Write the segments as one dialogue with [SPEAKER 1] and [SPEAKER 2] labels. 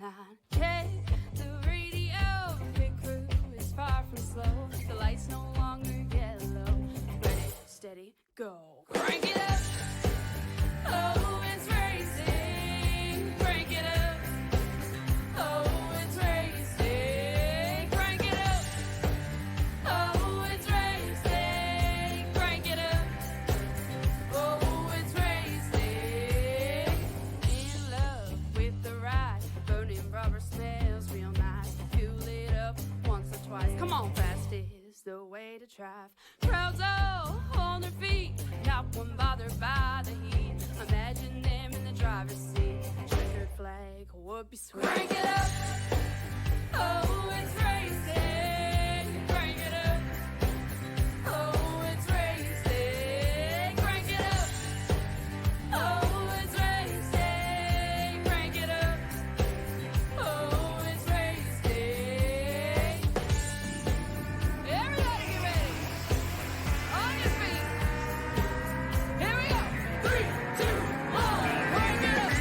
[SPEAKER 1] line. Check the radio, pit crew is far from slow. The lights no longer yellow. Ready, steady, go. Crank it up. Oh, it's racing. Crank it up. Oh, it's racing. Crank it up. Oh, it's racing. Crank it up. Oh, it's racing. In love with the ride. Burning rubber smells real nice. Fuel it up once or twice. Come on, fast is the way to drive. Crowds all on their feet. Not one bothered by the heat. Imagine them in the driver's seat. Checkered flag would be sweet. Crank it up. Oh, it's racing. Crank it up. Oh, it's racing. Crank it up. Oh, it's racing. Crank it up. Oh, it's racing. Everybody get ready. On your feet. Here we go. 3, 2, 1. Crank it up.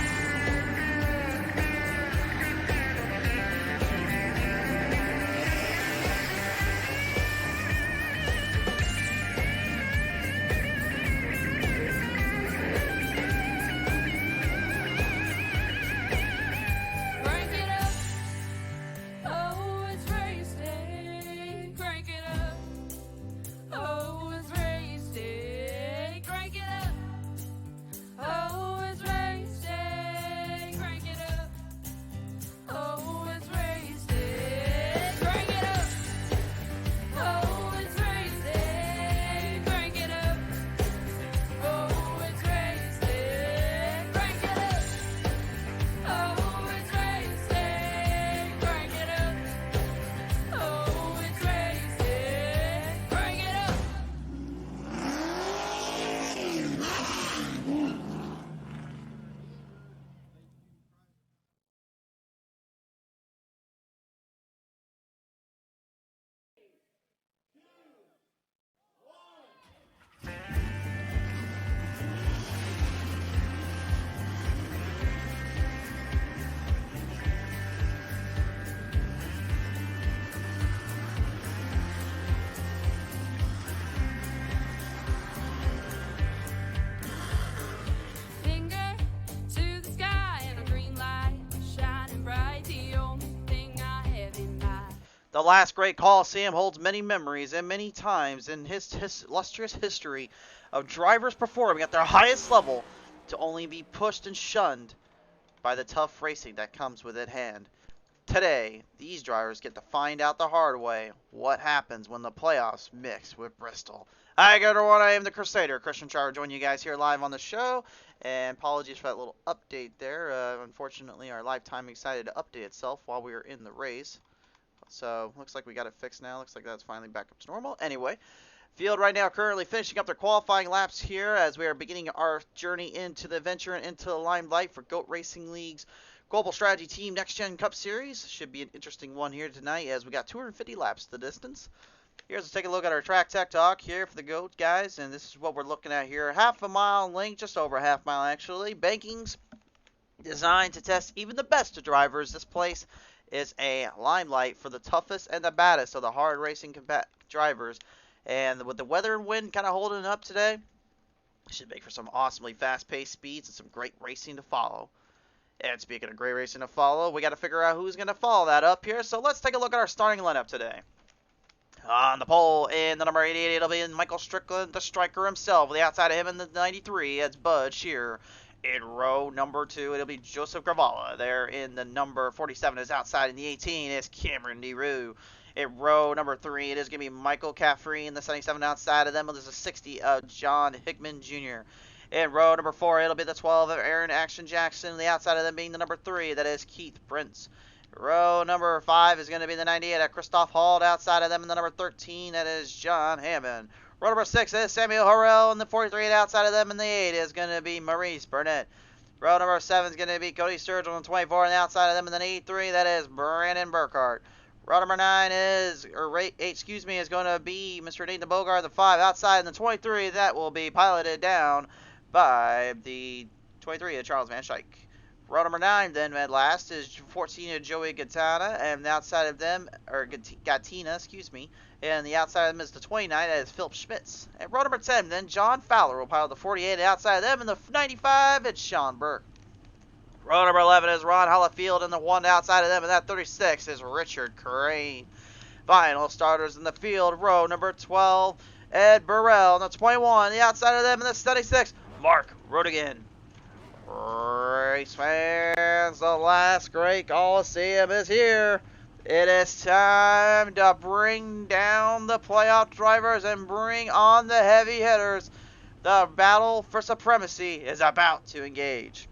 [SPEAKER 1] Crank it up. Oh, it's racing. Crank it up. Oh, it's racing. Crank it up. Oh, it's racing. Crank it up. Oh, it's racing. Crank it up. Oh, it's racing. Crank it up. Oh, it's racing. Crank it up. Oh, it's racing. Crank it up. Oh, it's racing. Crank it up. Finger to the sky and a green light shining bright. The only thing I have in mind.
[SPEAKER 2] The Last Great Colosseum holds many memories and many times in his illustrious history of drivers performing at their highest level to only be pushed and shunned by the tough racing that comes with it hand. Today, these drivers get to find out the hard way what happens when the playoffs mix with Bristol. Hi, good everyone. I am the Crusader, Christian Driver, joining you guys here live on the show. And apologies for that little update there. Unfortunately, our live timing decided to update itself while we were in the race. So, looks like we got it fixed now. Looks like that's finally back up to normal. Anyway, field right now currently finishing up their qualifying laps here as we are beginning our journey into the adventure and into the limelight for GOAT Racing League's Global Strategy Team Next Gen Cup Series. Should be an interesting one here tonight as we got 250 laps the distance. Here's let's take a look at our track tech talk here for the GOAT guys, and this is what we're looking at here. Half a mile length, just over a half mile actually. Bankings designed to test even the best of drivers. This place is a limelight for the toughest and the baddest of the hard racing drivers. And with the weather and wind kind of holding up today, should make for some awesomely fast-paced speeds and some great racing to follow. And speaking of great racing to follow, we got to figure out who's going to follow that up here. So let's take a look at our starting lineup today. On the pole in the number 88, it'll be Michael Strickland, the striker himself. The outside of him in the 93, it's Bud Shearer. In row number 2, it'll be Joseph Gravala. There in the number 47 is outside in the 18 is Cameron DeRue. In row number 3, it is going to be Michael Caffrey in the 77 outside of them. There's a 60 of John Hickman Jr. In row number 4, it'll be the 12 of Aaron Action Jackson. The outside of them being the number 3, that is Keith Prince. Row number 5 is going to be the 98 of Christoph Hall. Outside of them in the number 13, that is John Hammond. Row number 6 is Samuel Harrell, and the 43 outside of them in the 8 is going to be Maurice Burnett. Row number 7 is going to be Cody Sturgill on the 24, and the outside of them in the 83, that is Brandon Burkhart. Row number 9 is, is going to be Mr. Nathan Bogart, the 5 outside in the 23, that will be piloted down by the 23 of Charles Van Schaik. Row number 9 then at last is 14 Joey Gatana, and outside of them, or Gatina, excuse me, and the outside of them is the 29, that is Philip Schmitz. And row number 10 then, John Fowler will pile the 48, and outside of them in the 95, it's Sean Burke. Row number 11 is Ron Hollifield, and the one outside of them in that 36 is Richard Crane. Final starters in the field, row number 12, Ed Burrell, and the 21, the outside of them in the 76, Mark Rodigan. Race fans, the Last Great Colosseum is here. It is time to bring down the playoff drivers and bring on the heavy hitters. The battle for supremacy is about to engage.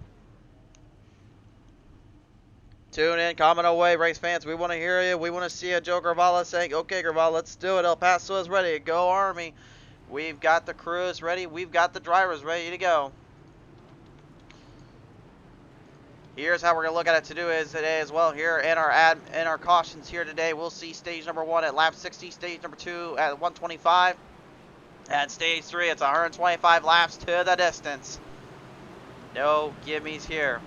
[SPEAKER 2] Tune in, comment away, race fans. We want to hear you. We want to see a Joe Gravala saying, okay, Gravala, let's do it. El Paso is ready. Go, Army. We've got the crews ready. We've got the drivers ready to go. Here's how we're going to look at it today as well. Here in our cautions here today, we'll see stage number 1 at lap 60, stage number 2 at 125, and stage 3, it's 125 laps to the distance. No gimmies here.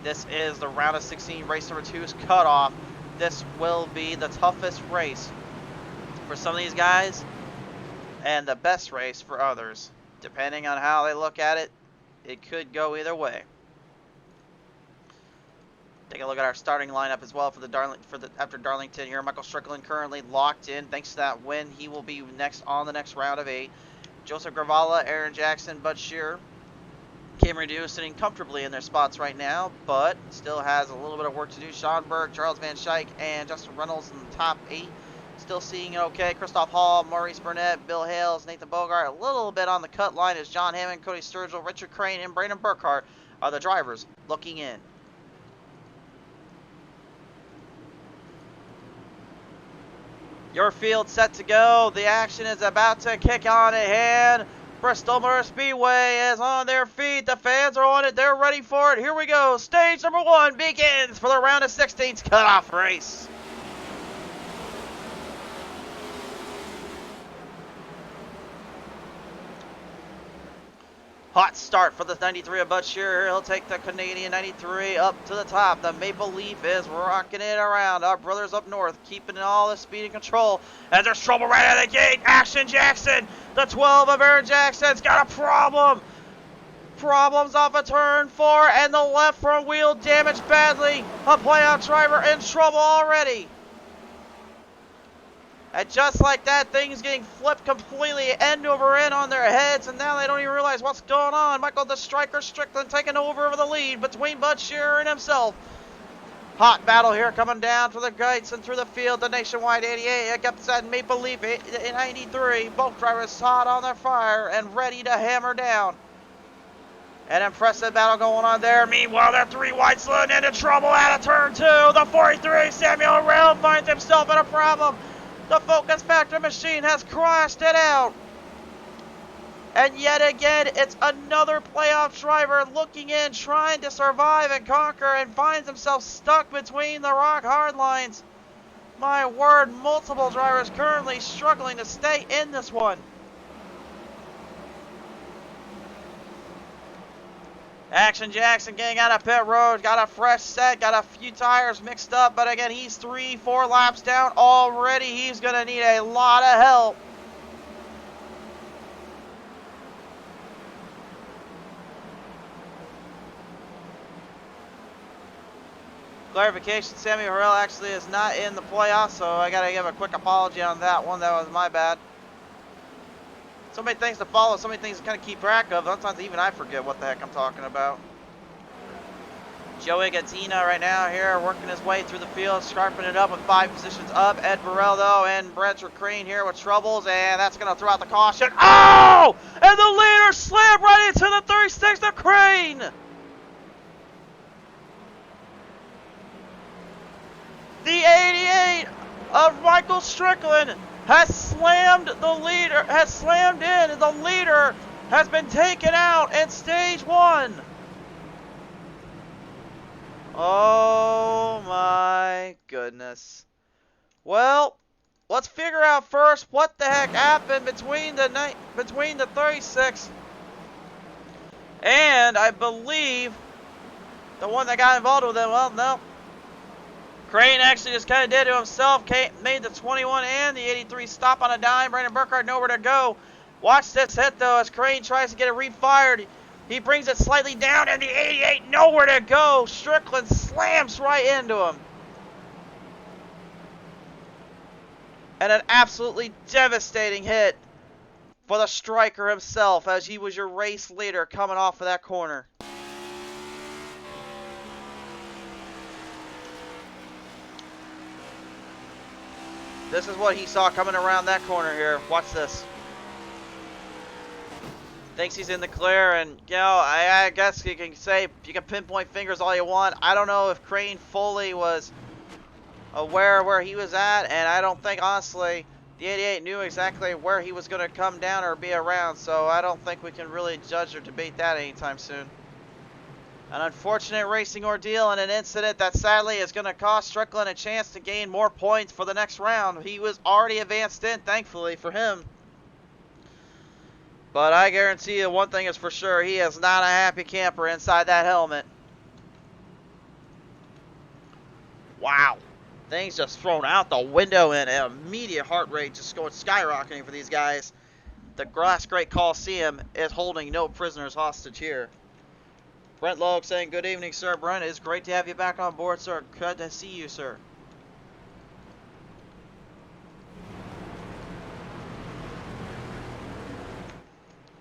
[SPEAKER 2] This is the round of 16 race number 2's cutoff. This will be the toughest race for some of these guys and the best race for others. Depending on how they look at it, it could go either way. Take a look at our starting lineup as well after Darlington here. Michael Strickland currently locked in. Thanks to that win, he will be next on the next round of 8. Joseph Gravala, Aaron Jackson, Bud Shearer, Cameron Dew sitting comfortably in their spots right now, but still has a little bit of work to do. Sean Burke, Charles Van Schaik, and Justin Reynolds in the top 8. Still seeing it okay. Christoph Hall, Maurice Burnett, Bill Hales, Nathan Bogart. A little bit on the cut line is John Hammond, Cody Sturgill, Richard Crane, and Brandon Burkhart are the drivers looking in. Your field set to go. The action is about to kick on at hand. Bristol Motor Speedway is on their feet. The fans are on it. They're ready for it. Here we go. Stage number 1 begins for the round of 16's cutoff race. Hot start for the 93 of Bud Shearer. He'll take the Canadian 93 up to the top. The Maple Leaf is rocking it around. Our brothers up north keeping all the speed and control. And there's trouble right out of the gate. Action Jackson. The 12 of Aaron Jackson's got a problem. Problems off of turn 4. And the left front wheel damaged badly. A playoff driver in trouble already. And just like that, things getting flipped completely end over end on their heads, and now they don't even realize what's going on. Michael the Striker Strickland taking over the lead between Bud Shearer and himself. Hot battle here coming down through the gates and through the field. The Nationwide 88 up that Maple Leaf 93. Both drivers hot on their fire and ready to hammer down. An impressive battle going on there. Meanwhile, that 3 wide slid into trouble out of turn 2. The 43 Samuel Rail finds himself in a problem. The Focus Factor machine has crashed it out. And yet again, it's another playoff driver looking in, trying to survive and conquer, and finds himself stuck between the rock hard lines. My word, multiple drivers currently struggling to stay in this one. Action Jackson getting out of pit road, got a fresh set, got a few tires mixed up, but again, he's 3-4 laps down already. He's going to need a lot of help. Clarification, Sammy Harrell actually is not in the playoffs, so I got to give a quick apology on that one. That was my bad. So many things to follow, so many things to kind of keep track of. Sometimes even I forget what the heck I'm talking about. Joey Gattina right now here working his way through the field, sharpening it up with 5 positions up. Ed Burrell, though, and Brentford Crane here with troubles, and that's going to throw out the caution. Oh! And the leader slammed right into the 36 of Crane! The 88 of Michael Strickland has slammed the leader, has slammed in, and the leader has been taken out in stage 1. Oh my goodness. Well, let's figure out first what the heck happened between the 36 and I believe the one that got involved with it. Well, no. Crane actually just kind of did it to himself. Made the 21 and the 83 stop on a dime. Brandon Burkhardt nowhere to go. Watch this hit, though, as Crane tries to get it refired. He brings it slightly down, and the 88 nowhere to go. Strickland slams right into him. And an absolutely devastating hit for the striker himself, as he was your race leader coming off of that corner. This is what he saw coming around that corner here. Watch this. Thinks he's in the clear, and you know, I guess you can say, you can pinpoint fingers all you want. I don't know if Crane fully was aware of where he was at, and I don't think, honestly, the 88 knew exactly where he was going to come down or be around, so I don't think we can really judge or debate that anytime soon. An unfortunate racing ordeal and an incident that sadly is going to cost Strickland a chance to gain more points for the next round. He was already advanced in, thankfully for him. But I guarantee you one thing is for sure, he is not a happy camper inside that helmet. Wow. Things just thrown out the window and an immediate heart rate just going skyrocketing for these guys. The Last Great Colosseum is holding no prisoners hostage here. Brent Logue saying, good evening, sir. Brent, it's great to have you back on board, sir. Good to see you, sir.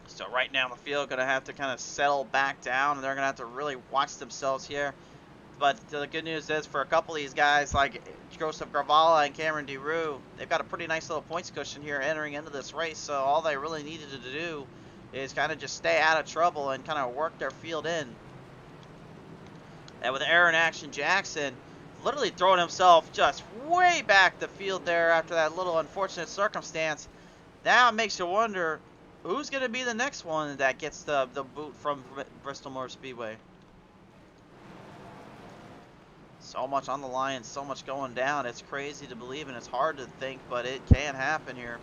[SPEAKER 2] So right now the field going to have to kind of settle back down, and they're going to have to really watch themselves here. But the good news is for a couple of these guys like Joseph Gravala and Cameron DeRue, they've got a pretty nice little points cushion here entering into this race. So all they really needed to do is kind of just stay out of trouble and kind of work their field in. And with Aaron Action Jackson literally throwing himself just way back the field there after that little unfortunate circumstance, now it makes you wonder who's going to be the next one that gets the boot from Bristol Motor Speedway. So much on the line, so much going down. It's crazy to believe and it's hard to think, but it can happen here.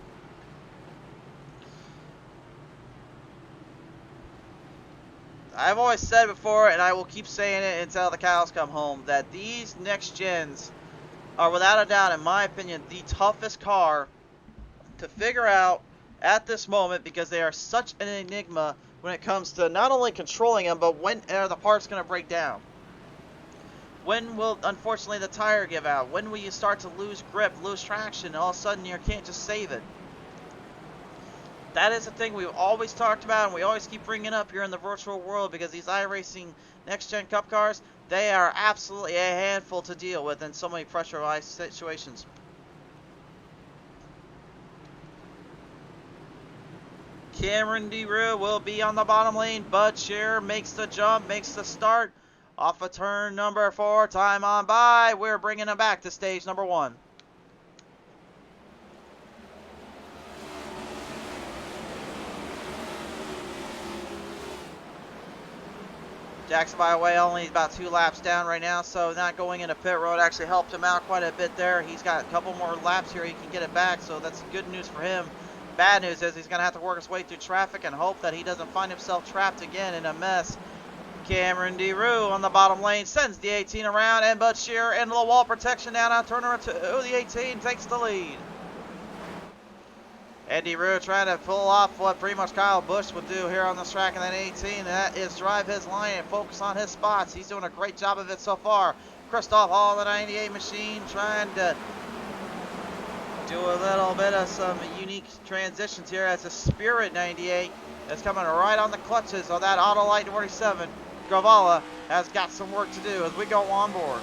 [SPEAKER 2] I've always said before, and I will keep saying it until the cows come home, that these next gens are without a doubt, in my opinion, the toughest car to figure out at this moment, because they are such an enigma when it comes to not only controlling them, but when are the parts going to break down? When will, unfortunately, the tire give out? When will you start to lose grip, lose traction, and all of a sudden you can't just save it? That is the thing we've always talked about, and we always keep bringing up here in the virtual world, because these iRacing next-gen Cup cars, they are absolutely a handful to deal with in so many pressurized situations. Cameron DeRue will be on the bottom lane. Bud Shearer makes the jump, makes the start. Off of turn number 4, time on by. We're bringing him back to stage number 1. Jackson, by the way, only about 2 laps down right now, so not going into pit road actually helped him out quite a bit there. He's got a couple more laps here, he can get it back, so that's good news for him. Bad news is he's going to have to work his way through traffic and hope that he doesn't find himself trapped again in a mess. Cameron DeRue on the bottom lane sends the 18 around, and Bud Shearer into the wall protection down on turn number 2. The 18 takes the lead. And DeRue trying to pull off what pretty much Kyle Busch would do here on this track in that 18, and that is drive his line and focus on his spots. He's doing a great job of it so far. Christoph Hall, the 98 machine, trying to do a little bit of some unique transitions here as the Spirit 98 is coming right on the clutches of that Autolite 47. Gravala has got some work to do as we go on board.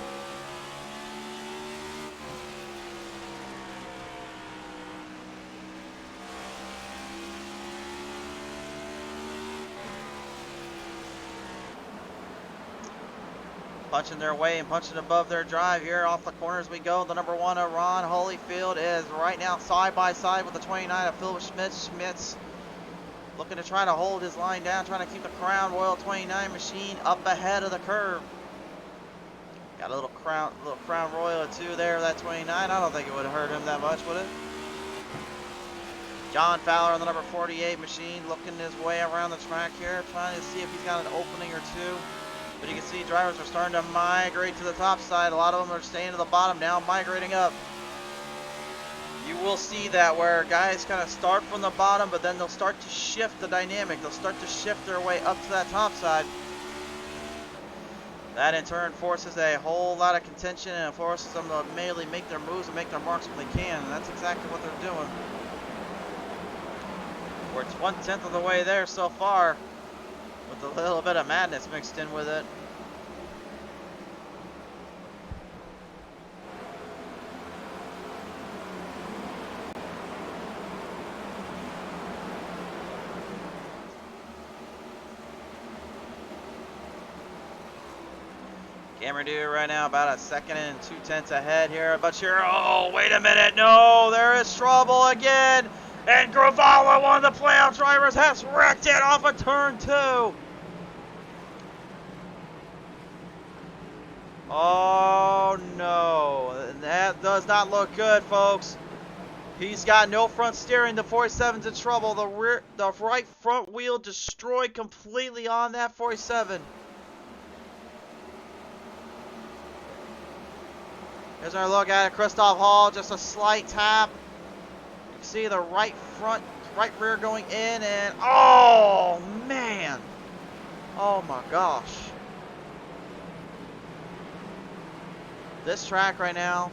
[SPEAKER 2] Punching their way and punching above their drive here off the corners we go. The number 1 of Ron Holyfield is right now side by side with the 29 of Philip Schmitz. Schmitz looking to try to hold his line down, trying to keep the Crown Royal 29 machine up ahead of the curve. Got a little Crown Royal or 2 there, that 29. I don't think it would have hurt him that much, would it? John Fowler on the number 48 machine looking his way around the track here, trying to see if he's got an opening or 2. But you can see drivers are starting to migrate to the top side. A lot of them are staying to the bottom now, migrating up. You will see that where guys kind of start from the bottom, but then they'll start to shift the dynamic. They'll start to shift their way up to that top side. That in turn forces a whole lot of contention and forces them to immediately make their moves and make their marks when they can. And that's exactly what they're doing. We're 1/10 of the way there so far, with a little bit of madness mixed in with it. Camera dude right now about a second and 2/10 ahead here, but you're, oh, wait a minute, no, there is trouble again, and Gravala, one of the playoff drivers, has wrecked it off of turn 2. Oh no, that does not look good, folks. He's got no front steering. The 47's in trouble. The right front wheel destroyed completely on that 47. Here's our look at it. Christoph Hall, just a slight tap. You can see the right rear going in, and oh man, oh my gosh. This track right now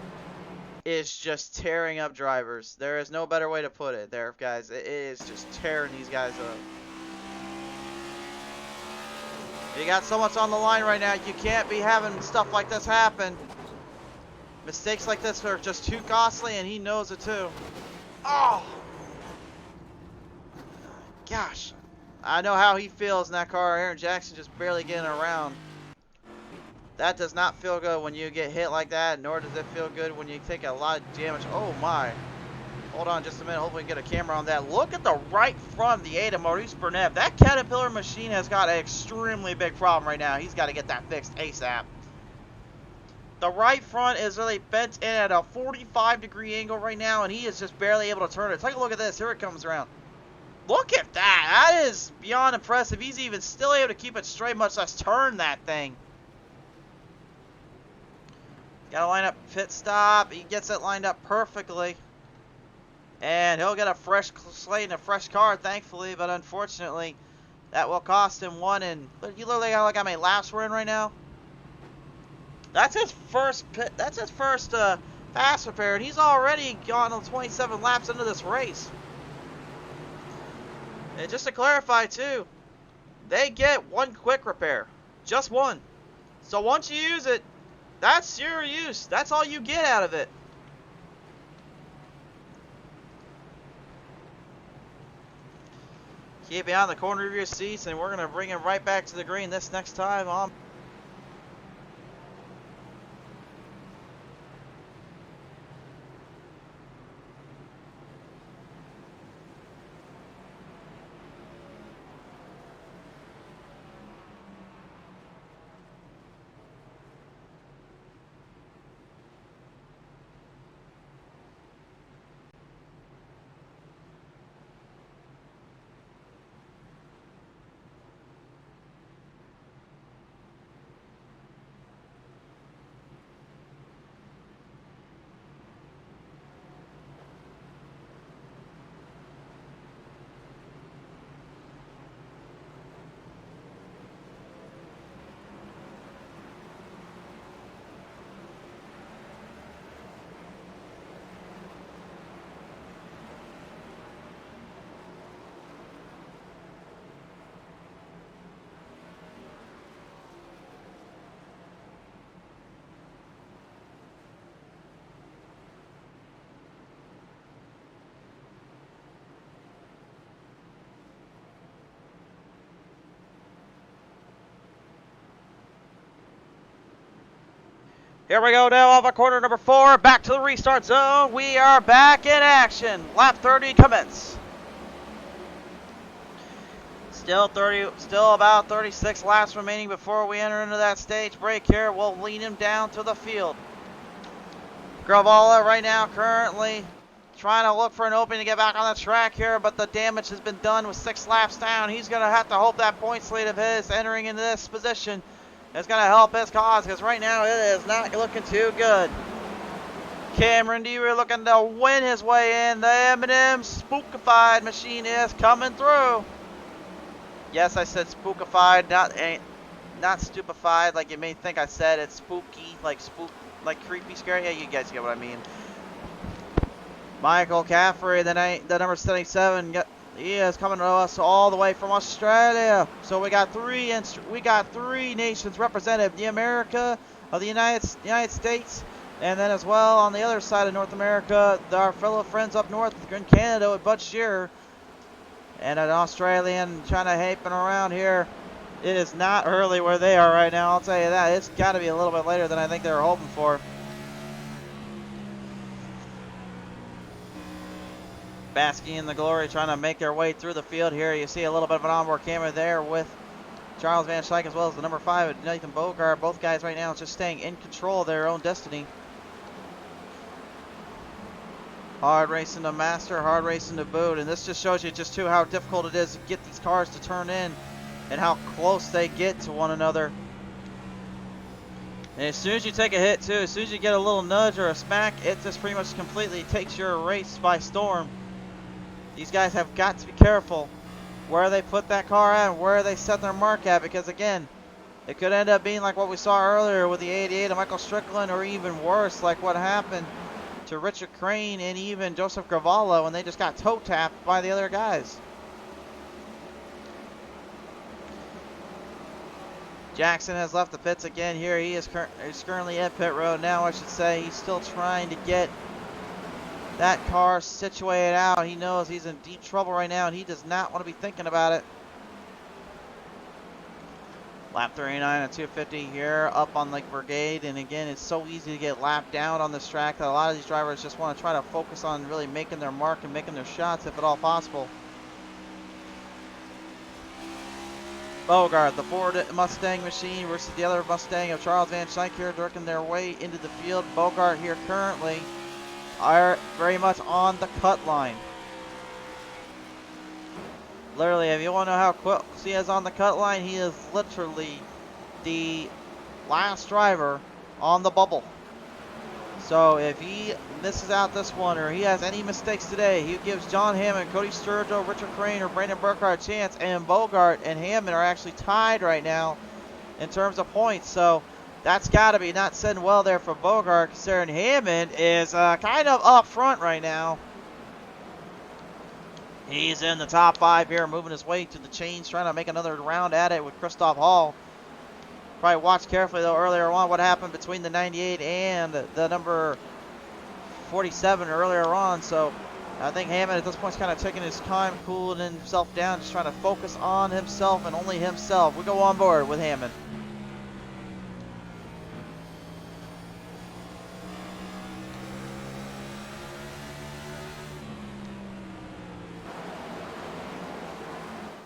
[SPEAKER 2] is just tearing up drivers. There is no better way to put it there, guys. It is just tearing these guys up. You got so much on the line right now. You can't be having stuff like this happen. Mistakes like this are just too costly, and he knows it too. Oh! Gosh. I know how he feels in that car. Aaron Jackson just barely getting around. That does not feel good when you get hit like that, nor does it feel good when you take a lot of damage. Oh my. Hold on just a minute. Hopefully we can get a camera on that. Look at the right front of the 8 of Maurice Burnett. That Caterpillar machine has got an extremely big problem right now. He's got to get that fixed ASAP. The right front is really bent in at a 45-degree angle right now, and he is just barely able to turn it. Take a look at this. Here it comes around. Look at that. That is beyond impressive. He's even still able to keep it straight, much less turn that thing. Got to line up pit stop. He gets it lined up perfectly. And he'll get a fresh slate and a fresh car, thankfully, but unfortunately, that will cost him one. And you literally got to look how many laps we're in right now. That's his first pit. That's his first fast repair, and he's already gone on 27 laps into this race. And just to clarify too, they get one quick repair, just one. So once you use it, that's your use. That's all you get out of it. Keep behind the corner of your seats, and we're gonna bring him right back to the green this next time on. Here we go now off of corner number 4, back to the restart zone. We are back in action. Lap 30 commence. Still about 36 laps remaining before we enter into that stage break here. We'll lead him down to the field. Gravala right now currently trying to look for an opening to get back on the track here, but the damage has been done with 6 laps down. He's going to have to hope that point lead of his entering into this position It's going to help his cause because right now it is not looking too good. Cameron Deaver looking to win his way in. The M&M spookified machine is coming through. Yes, I said spookified, not stupefied like you may think I said. It's spooky, like creepy, scary. Yeah, you guys get what I mean. Michael Caffrey, the number 77, he is coming to us all the way from Australia. So we got three nations represented: the America of the United States, and then as well on the other side of North America, our fellow friends up north in Canada with Bud Shearer, and an Australian trying to happen around here. It is not early where they are right now, I'll tell you that. It's got to be a little bit later than I think they were hoping for. Basking in the glory, trying to make their way through the field here. You see a little bit of an onboard camera there with Charles Van Schaik as well as the number 5, Nathan Bogart. Both guys right now just staying in control of their own destiny. Hard racing to master, hard racing to boot. And this just shows you just how difficult it is to get these cars to turn in and how close they get to one another. And as soon as you take a hit too, as soon as you get a little nudge or a smack, it just pretty much completely takes your race by storm. These guys have got to be careful where they put that car at and where they set their mark at, because again, it could end up being like what we saw earlier with the 88 of Michael Strickland, or even worse, like what happened to Richard Crane and even Joseph Gravallo when they just got toe tapped by the other guys. Jackson has left the pits again here. He is currently at pit road now, I should say. He's still trying to get that car situated out. He knows he's in deep trouble right now, and he does not want to be thinking about it. Lap 39 at 250 here up on Lake Brigade, and again, it's so easy to get lapped down on this track that a lot of these drivers just want to try to focus on really making their mark and making their shots if at all possible. Bogart, the Ford Mustang machine versus the other Mustang of Charles Van Schaik here, working their way into the field. Bogart here currently are very much on the cut line. Literally, if you want to know how quick he is on the cut line, he is literally the last driver on the bubble. So if he misses out this one, or he has any mistakes today, he gives John Hammond, Cody Sturgill, Richard Crane, or Brandon Burkhardt a chance, and Bogart and Hammond are actually tied right now in terms of points. So that's got to be not sitting well there for Bogart, considering Hammond is kind of up front right now. He's in the top 5 here, moving his way to the chains, trying to make another round at it with Christoph Hall. Probably watched carefully, though, earlier on what happened between the 98 and the number 47 earlier on. So I think Hammond at this point is kind of taking his time, cooling himself down, just trying to focus on himself and only himself. We go on board with Hammond.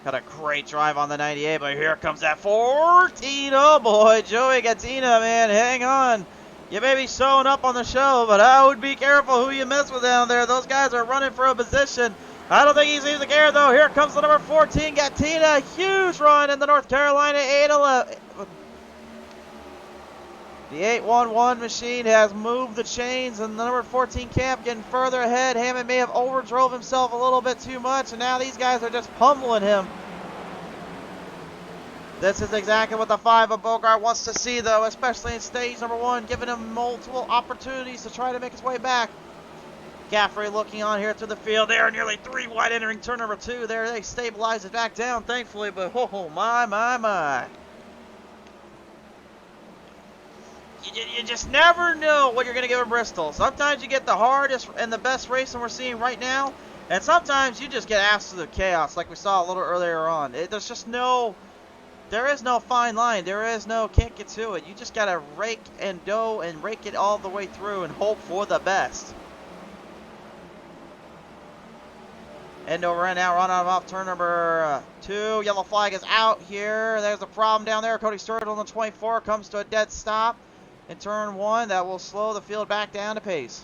[SPEAKER 2] Got a great drive on the 98, but here comes that 14. Oh boy, Joey Gattina, man, hang on. You may be showing up on the show, but I would be careful who you mess with down there. Those guys are running for a position. I don't think he seems to care, though. Here comes the number 14, Gattina. Huge run in the North Carolina 811. The 811 machine has moved the chains, and the number 14 Camp getting further ahead. Hammond may have overdrove himself a little bit too much, and now these guys are just pummeling him. This is exactly what the 5 of Bogart wants to see, though, especially in stage number 1, giving him multiple opportunities to try to make his way back. Caffrey looking on here through the field. They are nearly 3 wide entering turn number 2. There, they stabilize it back down, thankfully, but oh, my. You just never know what you're going to get in Bristol. Sometimes you get the hardest and the best racing we're seeing right now, and sometimes you just get absolute chaos like we saw a little earlier on. There is no fine line. There is no can't get to it. You just got to rake and dough and rake it all the way through and hope for the best. Endo right now, run out off turn number 2. Yellow flag is out here. There's a problem down there. Cody Sturgill on the 24 comes to a dead stop in turn 1. That will slow the field back down to pace.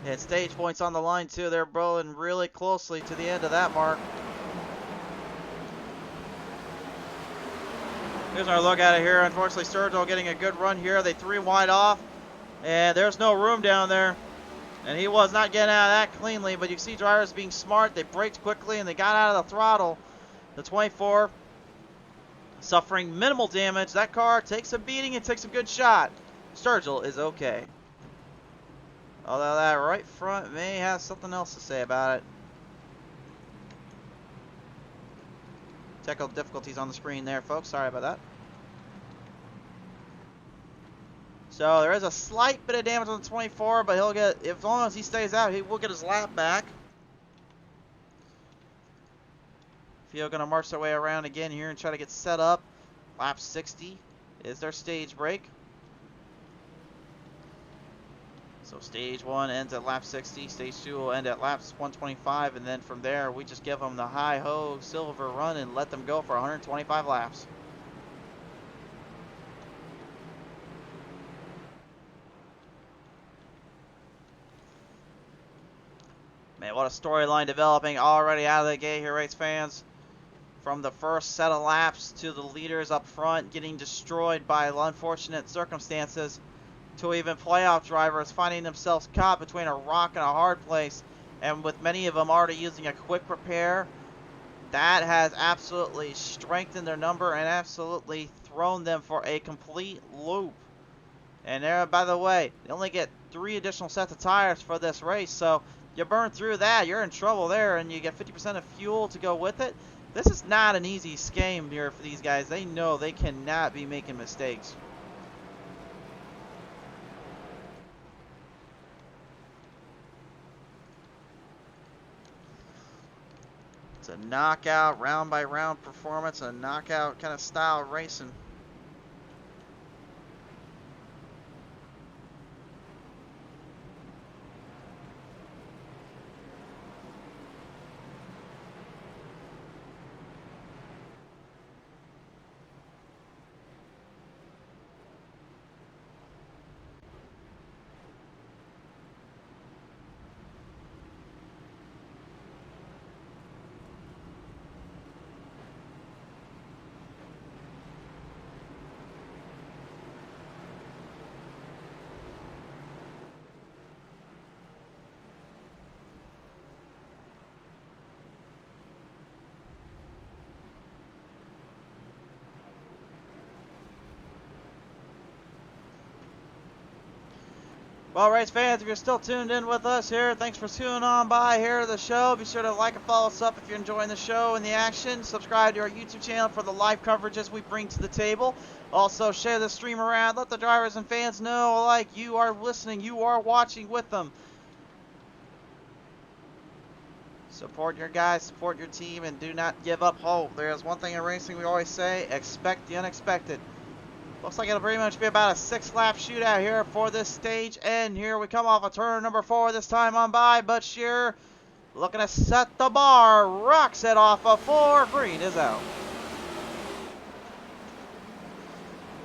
[SPEAKER 2] And stage points on the line too. They're rolling really closely to the end of that mark. Here's our look at it here. Unfortunately, Sturgill getting a good run here. They 3 wide off, and there's no room down there. And he was not getting out of that cleanly, but you see drivers being smart. They braked quickly, and they got out of the throttle. The 24 suffering minimal damage. That car takes a beating and takes a good shot. Sturgill is okay. Although that right front may have something else to say about it. Technical difficulties on the screen there, folks. Sorry about that. So there is a slight bit of damage on the 24, but he'll get, as long as he stays out, he will get his lap back. Field gonna march their way around again here and try to get set up. Lap 60 is their stage break. So stage 1 ends at lap 60, stage 2 will end at laps 125, and then from there we just give them the hi-ho silver run and let them go for 125 laps. Man, what a storyline developing already out of the gate here, race fans. From the first set of laps to the leaders up front getting destroyed by unfortunate circumstances, to even playoff drivers finding themselves caught between a rock and a hard place, and with many of them already using a quick repair, that has absolutely strengthened their number and absolutely thrown them for a complete loop. And there, by the way, they only get 3 additional sets of tires for this race, so you burn through that, you're in trouble there, and you get 50% of fuel to go with it. This is not an easy scheme here for these guys. They know they cannot be making mistakes. It's a knockout, round by round performance, a knockout kind of style racing. Well, race fans, if you're still tuned in with us here, thanks for tuning on by here to the show. Be sure to like and follow us up if you're enjoying the show and the action. Subscribe to our YouTube channel for the live coverages we bring to the table. Also, share the stream around. Let the drivers and fans know alike you are listening, you are watching with them. Support your guys, support your team, and do not give up hope. There's one thing in racing we always say, expect the unexpected. Looks like it'll pretty much be about a 6-lap shootout here for this stage. And here we come off of turn number 4 this time on by. But Shearer looking to set the bar. Rocks it off of 4. Green is out.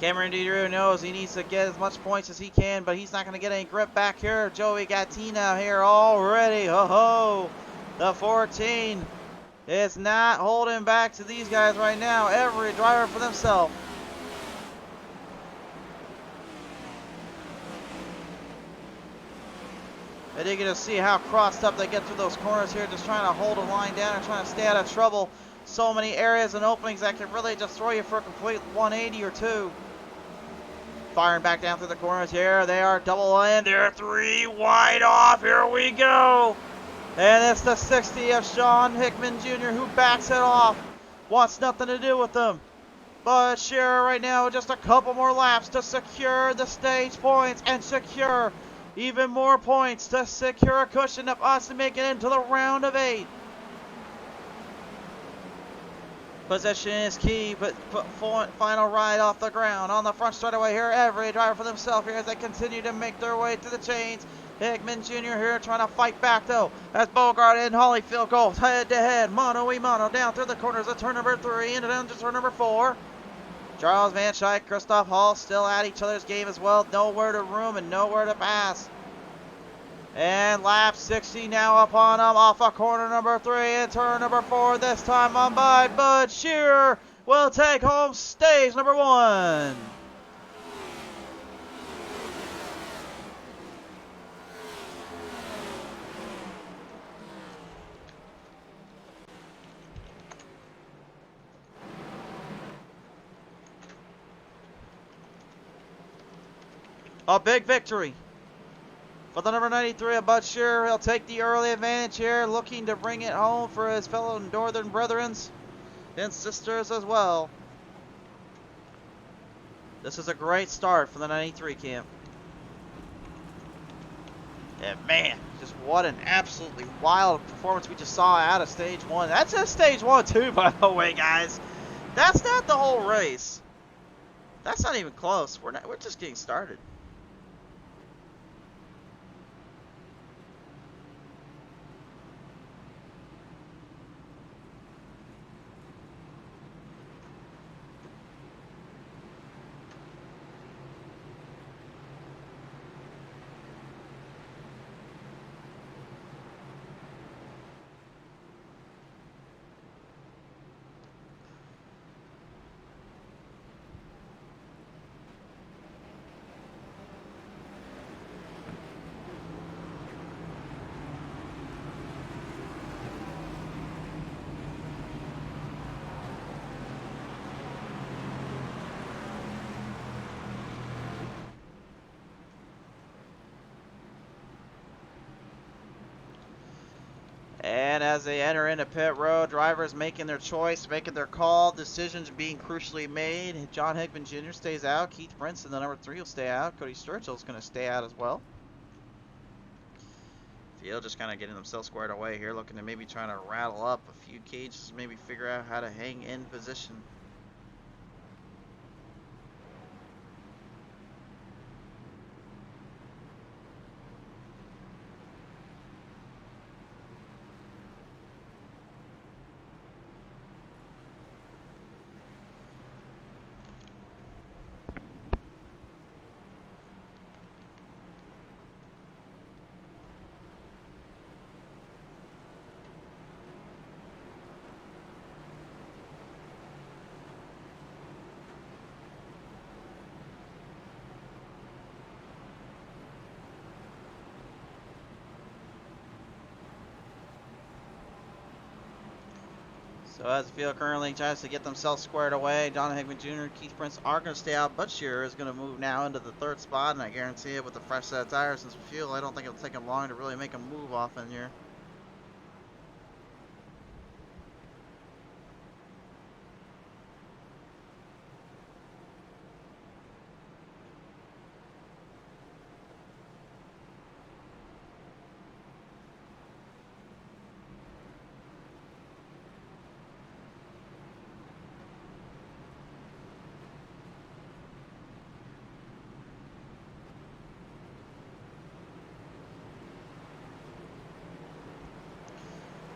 [SPEAKER 2] Cameron DeDrew knows he needs to get as much points as he can, but he's not going to get any grip back here. Joey Gattina here already. Ho-ho. The 14 is not holding back to these guys right now. Every driver for themselves. And you get to see how crossed up they get through those corners here, just trying to hold a line down and trying to stay out of trouble. So many areas and openings that can really just throw you for a complete 180 or 2. Firing back down through the corners here. They are double in. They're 3 wide off. Here we go. And it's the 60 of Sean Hickman Jr. who backs it off. Wants nothing to do with them. But Shearer right now just a couple more laps to secure the stage points and secure even more points to secure a cushion of us to make it into the round of 8. Position is key, but final ride off the ground. On the front straightaway here, every driver for themselves here as they continue to make their way to the chains. Hickman Jr. here trying to fight back though, as Bogart and Holyfield go head to head, mano-a-mano, down through the corners of turn number 3 and down to turn number 4. Charles Van Schaik, Christoph Hall still at each other's game as well. Nowhere to room and nowhere to pass. And lap 60 now upon them off of corner number 3 and turn number 4 this time on by Bud Shearer. will take home stage number 1. A big victory for the number 93 of Bud Shearer. He'll take the early advantage here, looking to bring it home for his fellow Northern brethrens and sisters as well. This is a great start for the 93 camp. And man, just what an absolutely wild performance we just saw out of stage 1. That's just stage 1 too, by the way, guys. That's not the whole race. That's not even close. We're just getting started. And as they enter into pit road, drivers making their choice, making their call, decisions being crucially made. John Hickman Jr. stays out. Keith Prince in the number 3 will stay out. Cody Sturgill's going to stay out as well. Field just kind of getting themselves squared away here, looking to maybe trying to rattle up a few cages, maybe figure out how to hang in position. So as the field currently tries to get themselves squared away, John Hickman Jr., Keith Prince are going to stay out. Bud Shearer is going to move now into the 3rd spot, and I guarantee it with the fresh set of tires and some fuel, I don't think it'll take him long to really make a move off in here.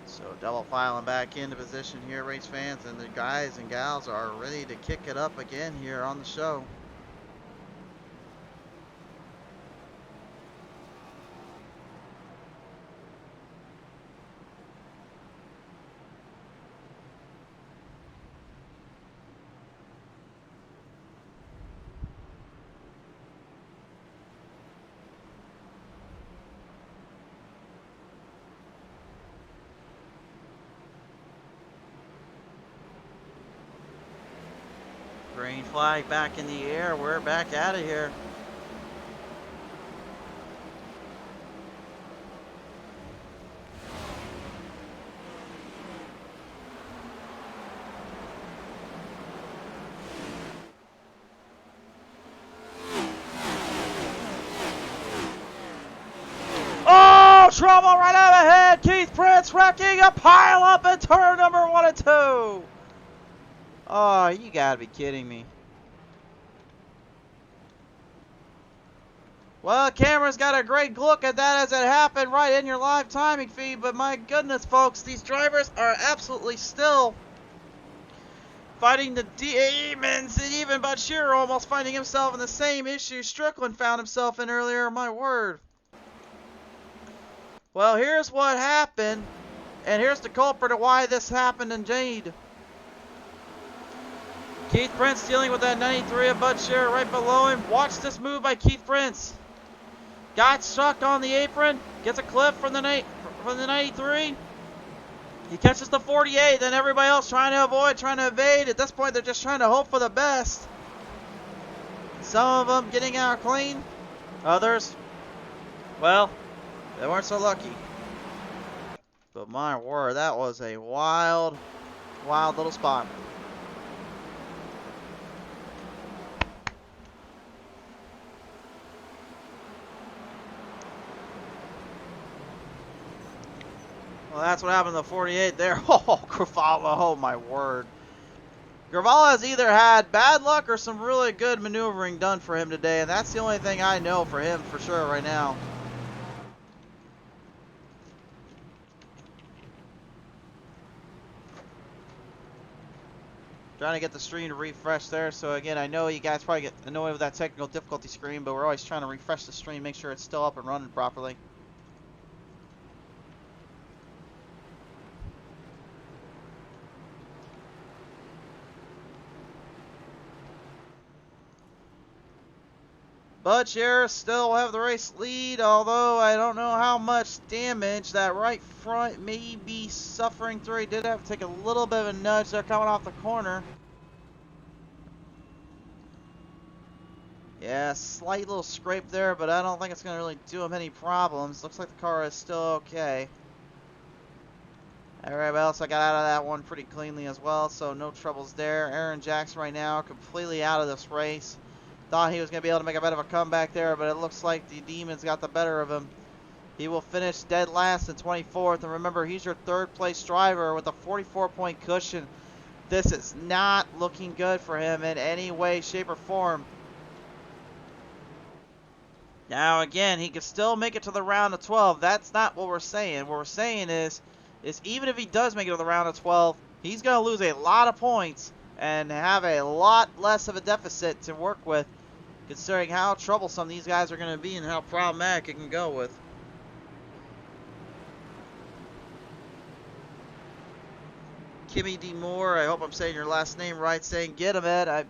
[SPEAKER 2] So double filing back into position here, race fans, and the guys and gals are ready to kick it up again here on the show. Green flag back in the air. We're back out of here. Oh, trouble right out ahead. Keith Prince wrecking a pile up in turn number 1 and 2. Oh, you gotta be kidding me. Well, camera's got a great look at that as it happened right in your live timing feed, but my goodness, folks, these drivers are absolutely still fighting the demons, and even Bud Shearer almost finding himself in the same issue Strickland found himself in earlier, my word. Well, here's what happened, and here's the culprit of why this happened indeed. Keith Prince dealing with that 93 of Bud Scherer right below him. Watch this move by Keith Prince. Got stuck on the apron. Gets a clip from the 93. He catches the 48. Then everybody else trying to avoid, trying to evade. At this point, they're just trying to hope for the best. Some of them getting out clean. Others, well, they weren't so lucky. But my word, that was a wild, wild little spot. Well, that's what happened to the 48 there. Oh, Gravala, oh my word. Gravala has either had bad luck or some really good maneuvering done for him today, and that's the only thing I know for him for sure right now. Trying to get the stream to refresh there. So again, I know you guys probably get annoyed with that technical difficulty screen, but we're always trying to refresh the stream, make sure it's still up and running properly. Bud Scherer still will have the race lead, although I don't know how much damage that right front may be suffering through. He did have to take a little bit of a nudge there coming off the corner. Yeah, slight little scrape there, but I don't think it's going to really do him any problems. Looks like the car is still okay. Everybody else I got out of that one pretty cleanly as well, so no troubles there. Aaron Jackson right now completely out of this race. Thought he was going to be able to make a bit of a comeback there, but it looks like the Demons got the better of him. He will finish dead last in 24th, and remember, he's your third place driver with a 44-point cushion. This is not looking good for him in any way, shape, or form. Now again, he could still make it to the round of 12. That's not what we're saying. What we're saying is even if he does make it to the round of 12, he's going to lose a lot of points and have a lot less of a deficit to work with, considering how troublesome these guys are going to be and how problematic it can go with. Kimmy D. Moore, I hope I'm saying your last name right, saying get him, Ed. I'm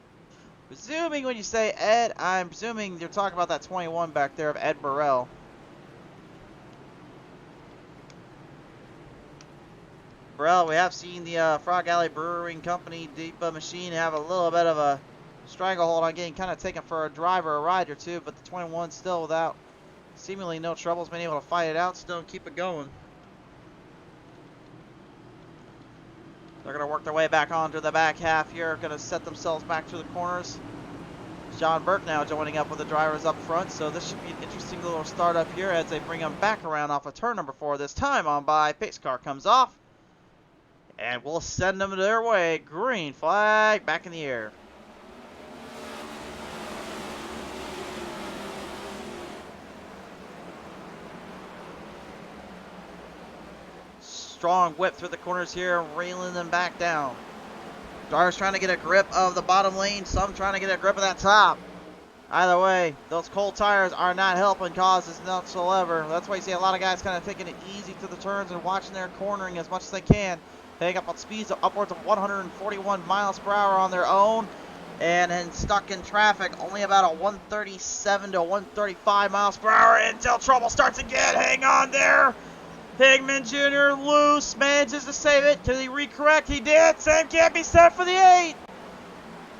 [SPEAKER 2] presuming when you say Ed, I'm presuming you're talking about that 21 back there of Ed Burrell. Burrell, we have seen the Frog Alley Brewing Company Deepa machine have a little bit of a stranglehold on getting kind of taken for a driver, a ride or two, but the 21 still without seemingly no troubles, been able to fight it out still and keep it going. They're going to work their way back onto the back half here, going to set themselves back to the corners. John Burke now joining up with the drivers up front, so this should be an interesting little start up here as they bring them back around off of turn number 4 this time on by. Pace car comes off, and we'll send them their way. Green flag back in the air. Strong whip through the corners here, railing them back down. Drivers trying to get a grip of the bottom lane, some trying to get a grip of that top. Either way, those cold tires are not helping causes whatsoever. That's why you see a lot of guys kind of taking it easy to the turns and watching their cornering as much as they can. Picking up on speeds of upwards of 141 miles per hour on their own. And then stuck in traffic, only about a 137 to 135 miles per hour until trouble starts again. Hang on there. Pigman Jr. loose, manages to save it. Can he recorrect? He did. Same can't be set for the 8.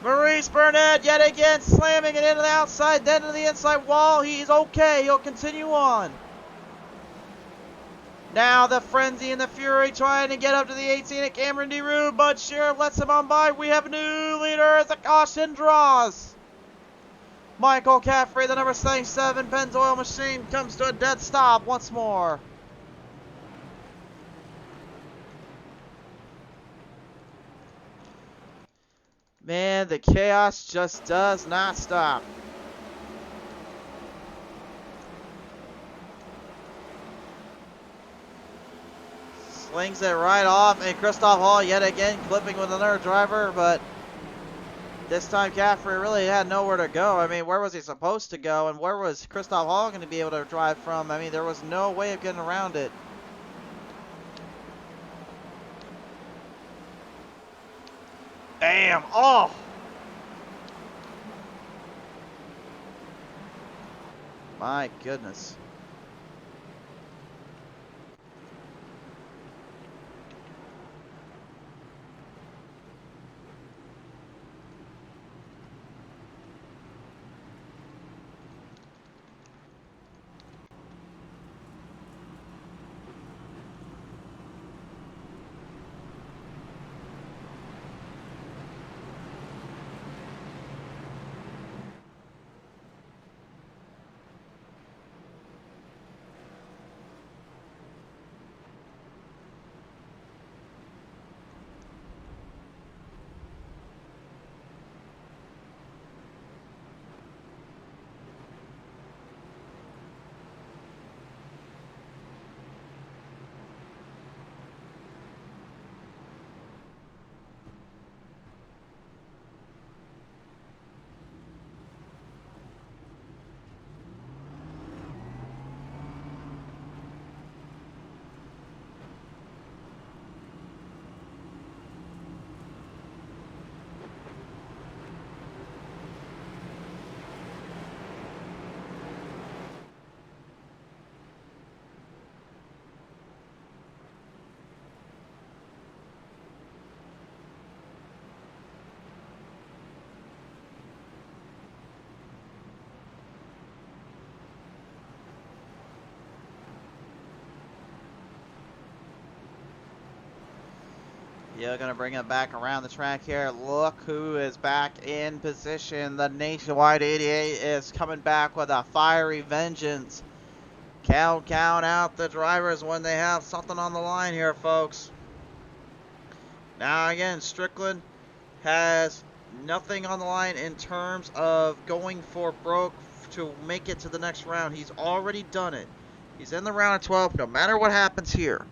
[SPEAKER 2] Maurice Burnett yet again slamming it into the outside, then to the inside wall. He's okay. He'll continue on. Now the frenzy and the fury trying to get up to the 18 at Cameron DeRue. Bud Scherer lets him on by. We have a new leader as the caution draws. Michael Caffrey, the number 77 Pennzoil machine, comes to a dead stop once more. Man, the chaos just does not stop. Slings it right off, and Christoph Hall yet again clipping with another driver, but this time Caffrey really had nowhere to go. I mean, where was he supposed to go, and where was Christoph Hall going to be able to drive from? I mean, there was no way of getting around it. Bam! Oh! My goodness. Yeah, gonna bring it back around the track here. Look who is back in position. The Nationwide 88 is coming back with a fiery vengeance. Count out the drivers when they have something on the line here, folks. Now again, Strickland has nothing on the line in terms of going for broke to make it to the next round. He's already done it. He's in the round of 12 no matter what happens here.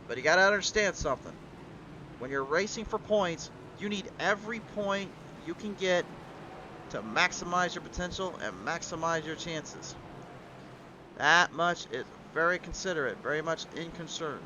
[SPEAKER 2] But you got to understand something. When you're racing for points, you need every point you can get to maximize your potential and maximize your chances. That much is very considerate, very much in concern.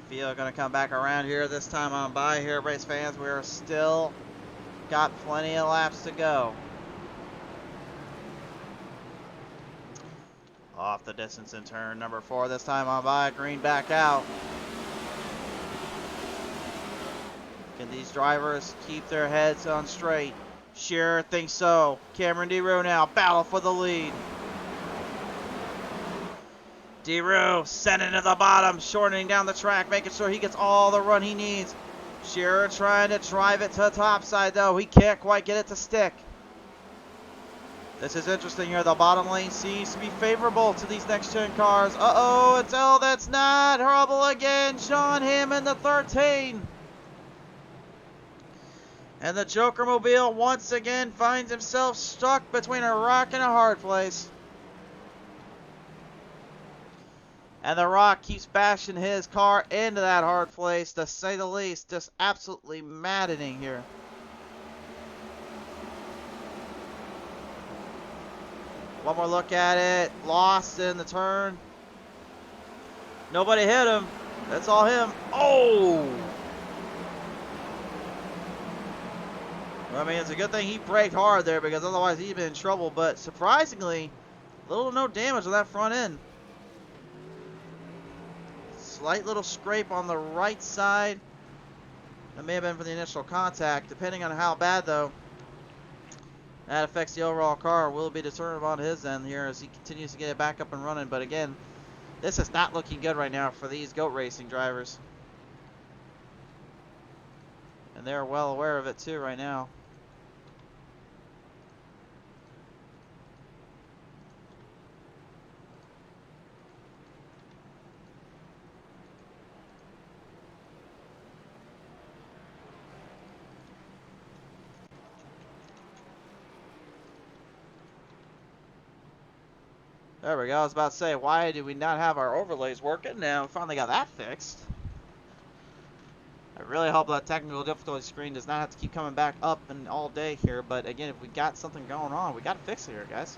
[SPEAKER 2] Field gonna come back around here this time on by here, race fans. We're still got plenty of laps to go. Off the distance in turn number 4 this time on by. Green back out. Can these drivers keep their heads on straight? Sure thinks so. Cameron DeRue now battle for the lead. DeRue sending to the bottom, shortening down the track, making sure he gets all the run he needs. Shearer trying to drive it to the top side, though. He can't quite get it to stick. This is interesting here. The bottom lane seems to be favorable to these next-gen cars. Uh-oh, that's not. Horrible again. Sean Hammond, the 13. And the Joker Mobile once again finds himself stuck between a rock and a hard place. And the Rock keeps bashing his car into that hard place, to say the least. Just absolutely maddening here. One more look at it. Lost in the turn. Nobody hit him. That's all him. Oh! I mean, it's a good thing he braked hard there, because otherwise he'd been in trouble. But surprisingly, little to no damage on that front end. Slight little scrape on the right side. That may have been for the initial contact. Depending on how bad, though, that affects the overall car. Will be determined on his end here as he continues to get it back up and running. But again, this is not looking good right now for these GOAT racing drivers. And they're well aware of it too right now. There we go. I was about to say, why did we not have our overlays working? Now we finally got that fixed. I really hope that technical difficulty screen does not have to keep coming back up and all day here. But again, if we got something going on, we got to fix it here, guys.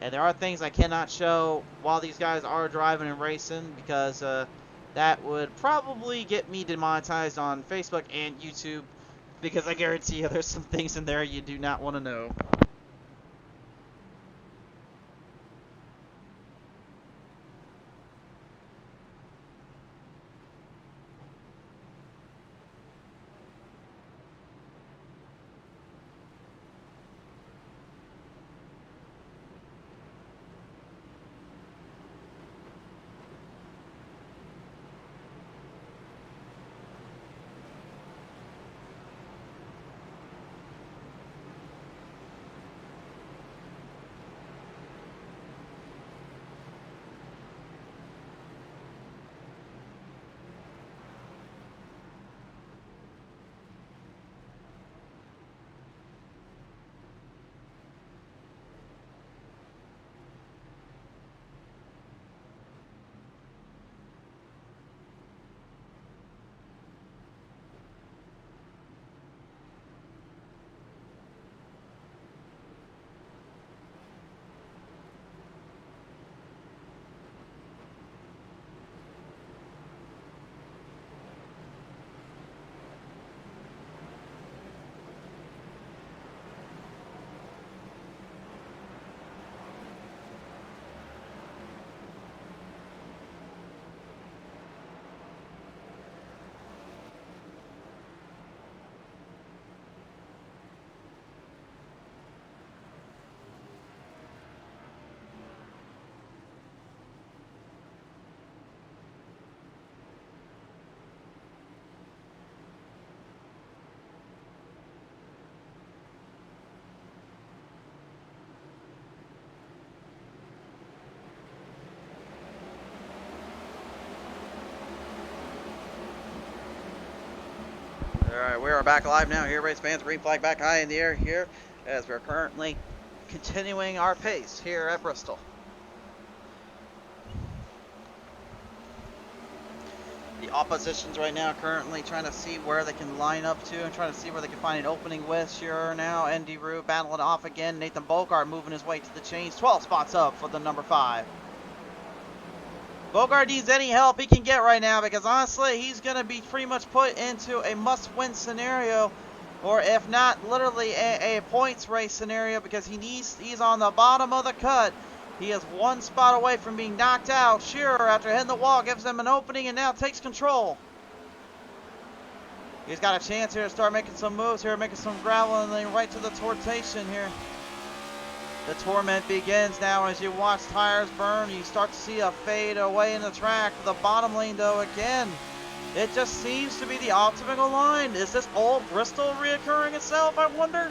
[SPEAKER 2] And there are things I cannot show while these guys are driving and racing because that would probably get me demonetized on Facebook and YouTube because I guarantee you there's some things in there you do not want to know. Alright, we are back live now here, race fans. Green flag back high in the air here as we're currently continuing our pace here at Bristol. The oppositions right now currently trying to see where they can line up to and trying to see where they can find an opening with. Sure now, Andy Rue battling off again. Nathan Bogart moving his way to the chains. 12 spots up for the number 5. Bogart needs any help he can get right now because honestly he's going to be pretty much put into a must-win scenario, or if not literally a points race scenario, because he's on the bottom of the cut. He is one spot away from being knocked out. Shearer, after hitting the wall, gives him an opening and now takes control. He's got a chance here to start making some moves here, making some gravel, and then right to the tortation here. The torment begins now as you watch tires burn. You start to see a fade away in the track. The bottom lane, though, again, it just seems to be the optimal line. Is this old Bristol reoccurring itself, I wonder?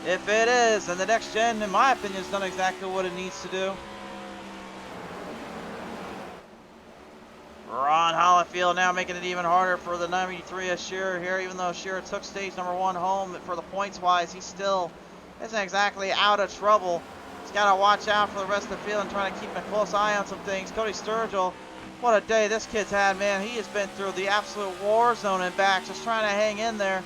[SPEAKER 2] If it is, then the next gen, in my opinion, has done exactly what it needs to do. Ron Hollifield now making it even harder for the 93 of Shearer here, even though Shearer took stage number 1 home for the points-wise. He still isn't exactly out of trouble. He's got to watch out for the rest of the field and trying to keep a close eye on some things. Cody Sturgill, what a day this kid's had, man. He has been through the absolute war zone and back, just trying to hang in there.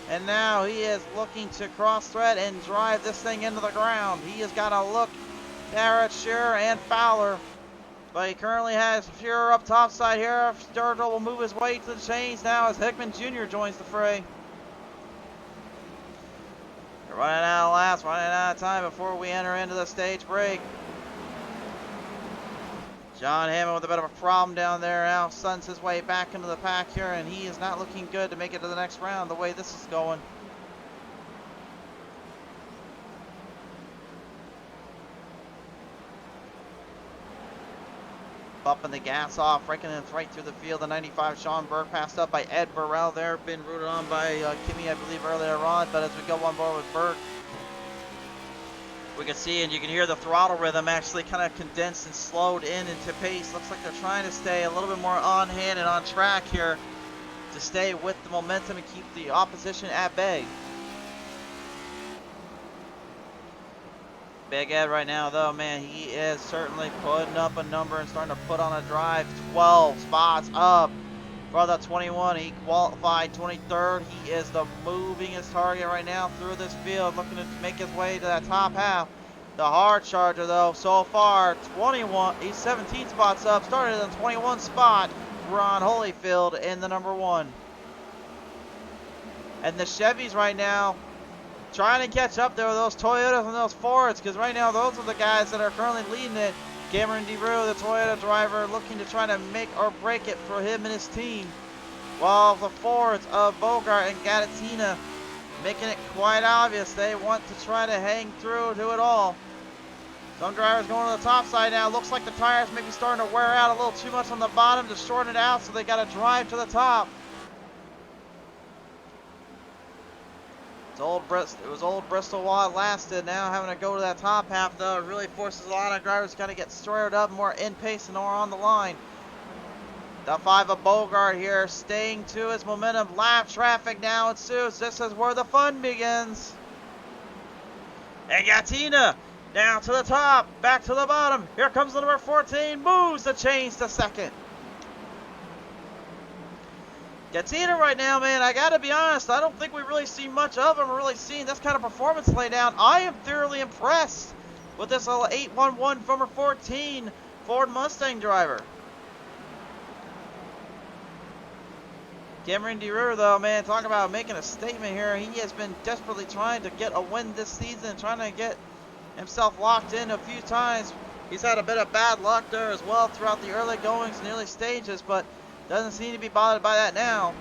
[SPEAKER 2] And now he is looking to cross-thread and drive this thing into the ground. He has got to look there at Shearer and Fowler. But he currently has Shearer up top side here. Sturgill will move his way to the chains now as Hickman Jr. joins the fray. They're running out of laps, running out of time before we enter into the stage break. John Hammond with a bit of a problem down there now suns his way back into the pack here, and he is not looking good to make it to the next round the way this is going. Bumping the gas off, raking it right through the field. The 95 Sean Burke passed up by Ed Burrell there, been rooted on by Kimmy, I believe, earlier on, but as we go on board with Burke, we can see and you can hear the throttle rhythm actually kind of condensed and slowed in into pace. Looks like they're trying to stay a little bit more on hand and on track here to stay with the momentum and keep the opposition at bay. Big Ed right now, though, man, he is certainly putting up a number and starting to put on a drive. 12 spots up for the 21. He qualified 23rd. He is the movingest target right now through this field, looking to make his way to that top half. The hard charger, though, so far, 21, he's 17 spots up, started in the 21 spot. Ron Holyfield in the number 1. And the Chevys right now trying to catch up there with those Toyotas and those Fords, because right now those are the guys that are currently leading it. Cameron DeRue, the Toyota driver, looking to try to make or break it for him and his team, while the Fords of Bogart and Gadatina making it quite obvious they want to try to hang through to it all. Some drivers going to the top side now. Looks like the tires may be starting to wear out a little too much on the bottom to shorten it out, so they got to drive to the top. It was old Bristol while it lasted. Now having to go to that top half, though, it really forces a lot of drivers to kind of get stirred up, more in pace and more on the line. The 5 of Bogart here, staying to his momentum. Lap traffic now ensues. This is where the fun begins. And Gatina down to the top, back to the bottom. Here comes the number 14, moves the chains to second. Gatina right now, man, I gotta be honest, I don't think we really see much of him, or really seen this kind of performance lay down. I am thoroughly impressed with this little 811 number 14 Ford Mustang driver. Cameron DeRue, though, man, talking about making a statement here. He has been desperately trying to get a win this season, trying to get himself locked in a few times. He's had a bit of bad luck there as well throughout the early goings and early stages, but doesn't seem to be bothered by that now.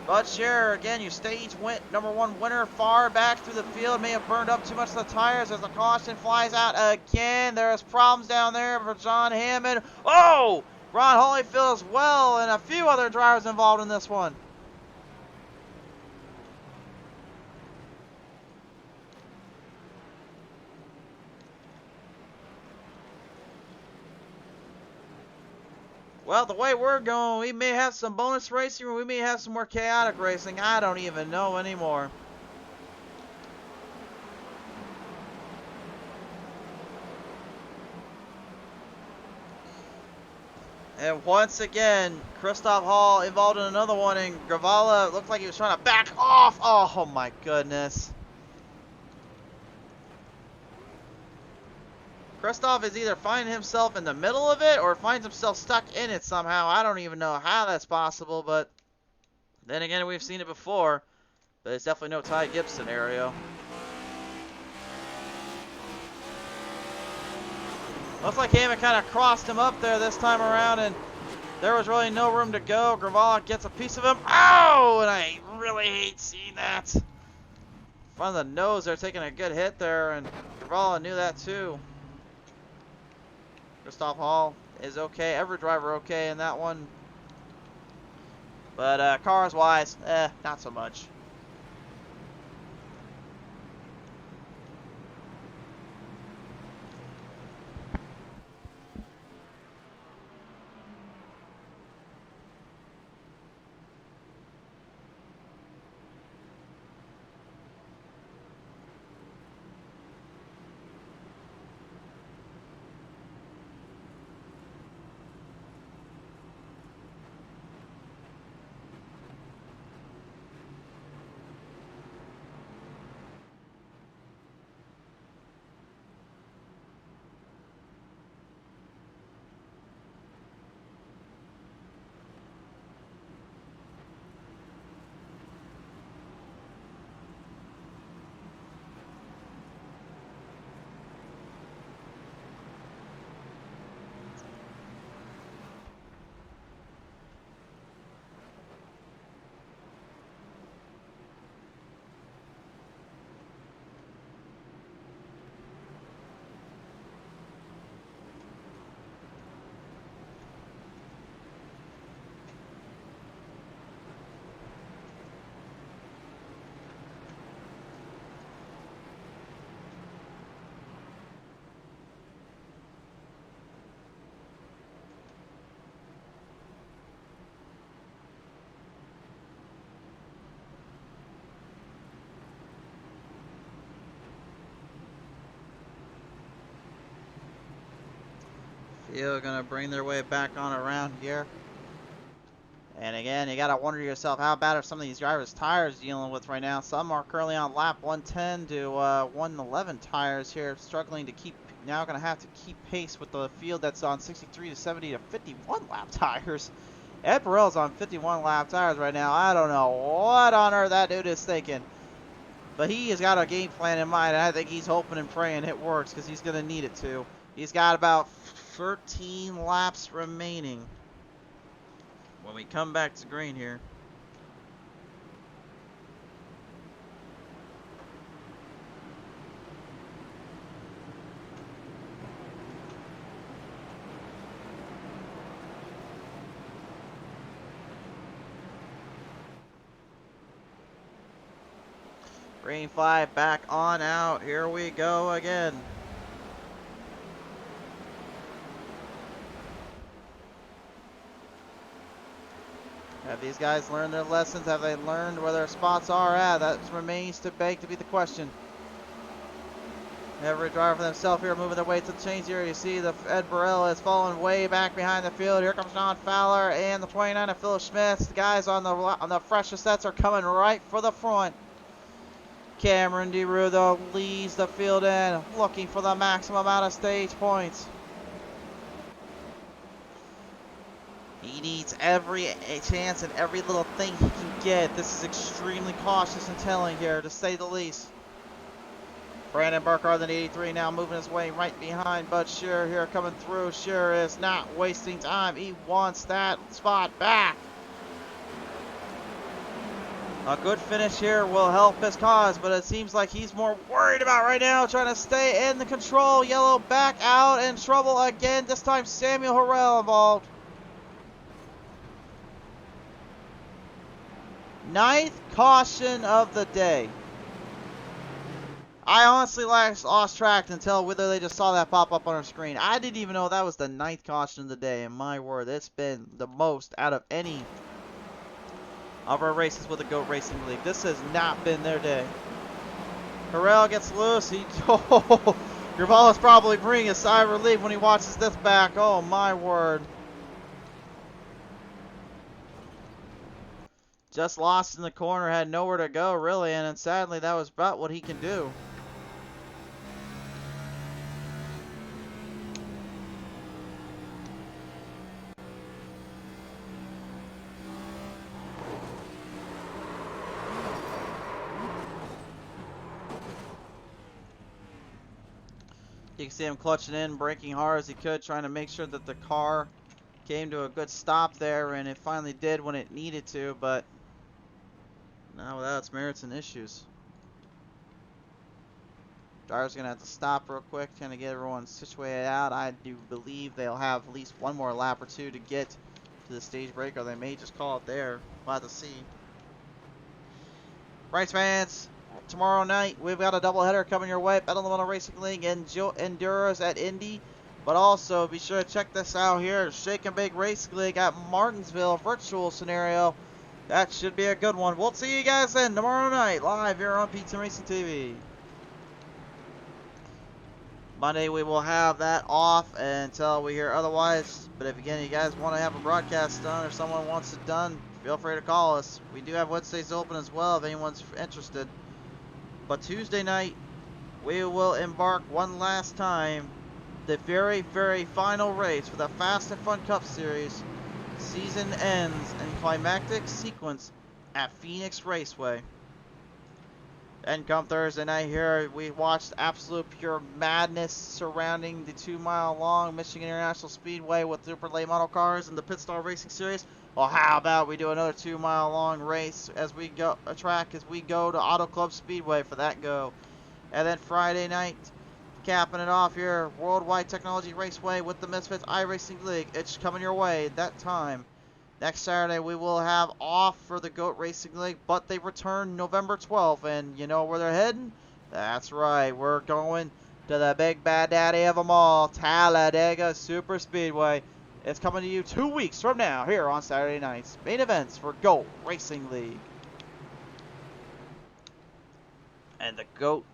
[SPEAKER 2] Bud Scherer, again, your stage number 1 winner, far back through the field. May have burned up too much of the tires as the caution flies out again. There's problems down there for John Hammond. Oh! Ron Holyfield as well, and a few other drivers involved in this one. Well, the way we're going, we may have some bonus racing, or we may have some more chaotic racing. I don't even know anymore. And once again, Christoph Hall involved in another one, and Gravala looked like he was trying to back off. Oh my goodness. Christoph is either finding himself in the middle of it or finds himself stuck in it somehow. I don't even know how that's possible, but then again, we've seen it before. But it's definitely no Ty Gibbs scenario. Looks like Hammond kind of crossed him up there this time around, and there was really no room to go. Gravala gets a piece of him. Oh, and I really hate seeing that. Front of the nose, they're taking a good hit there, and Gravala knew that too. Christoph Hall is okay. Every driver okay in that one. But cars-wise, not so much. Field gonna bring their way back on around here. And again, you gotta wonder to yourself, how bad are some of these drivers' tires dealing with right now? Some are currently on lap 110 to 111 tires here, struggling to keep, now gonna have to keep pace with the field that's on 63 to 70 to 51 lap tires. Ed Burrell's on 51 lap tires right now. I don't know what on earth that dude is thinking. But he has got a game plan in mind, and I think he's hoping and praying it works, because he's gonna need it to. He's got about 13 laps remaining when we come back to green here. Green flag back on out. Here we go again. Have these guys learned their lessons? Have they learned where their spots are at? That remains to beg to be the question. Every driver for themselves here, moving their way to the change here. You see the Ed Burrell is falling way back behind the field. Here comes John Fowler and the 29 of Philip Schmitz. The guys on the freshest sets are coming right for the front. Cameron DeRue, though, leads the field in, looking for the maximum amount of stage points. He needs every chance and every little thing he can get. This is extremely cautious and telling here, to say the least. Brandon Burkhardt in 83 now moving his way right behind Bud Shearer here coming through. Shearer is not wasting time. He wants that spot back. A good finish here will help his cause, but it seems like he's more worried about right now trying to stay in the control. Yellow back out in trouble again. This time Samuel Harrell involved. 9th caution of the day. I honestly lost track until whether they just saw that pop up on our screen. I didn't even know that was the 9th caution of the day. And my word, it's been the most out of any of our races with the GOAT Racing League. This has not been their day. Harrell gets loose. Grival is probably bringing a sigh of relief when he watches this back. Oh my word. Just lost in the corner, had nowhere to go really, and then sadly that was about what he can do. You can see him clutching in, braking hard as he could, trying to make sure that the car came to a good stop there, and it finally did when it needed to, but now without its merits and issues. Driver's going to have to stop real quick, trying to get everyone situated out. I do believe they'll have at least one more lap or two to get to the stage break, or they may just call it there. We'll have to see. Race fans, tomorrow night we've got a doubleheader coming your way. Battle of the Racing League and Enduros at Indy. But also be sure to check this out here. Shake and Bake Racing League at Martinsville virtual scenario. That should be a good one. We'll see you guys then tomorrow night live here on PTM Racing TV. Monday we will have that off until we hear otherwise. But if again you guys want to have a broadcast done or someone wants it done, feel free to call us. We do have Wednesdays open as well if anyone's interested. But Tuesday night we will embark one last time. The very, very final race for the Fast and Fun Cup Series. Season ends in climactic sequence at Phoenix Raceway. And come Thursday night here, we watched absolute pure madness surrounding the 2-mile-long Michigan International Speedway with super late model cars and the Pit Stall Racing Series. Well, how about we do another 2-mile-long race as we go to Auto Club Speedway for that go. And then Friday night, capping it off here, Worldwide Technology Raceway with the Misfits iRacing League. It's coming your way at that time. Next Saturday, we will have off for the GOAT Racing League, but they return November 12th, and you know where they're heading? That's right, we're going to the big bad daddy of them all, Talladega Super Speedway. It's coming to you 2 weeks from now here on Saturday nights. Main events for GOAT Racing League. And the GOAT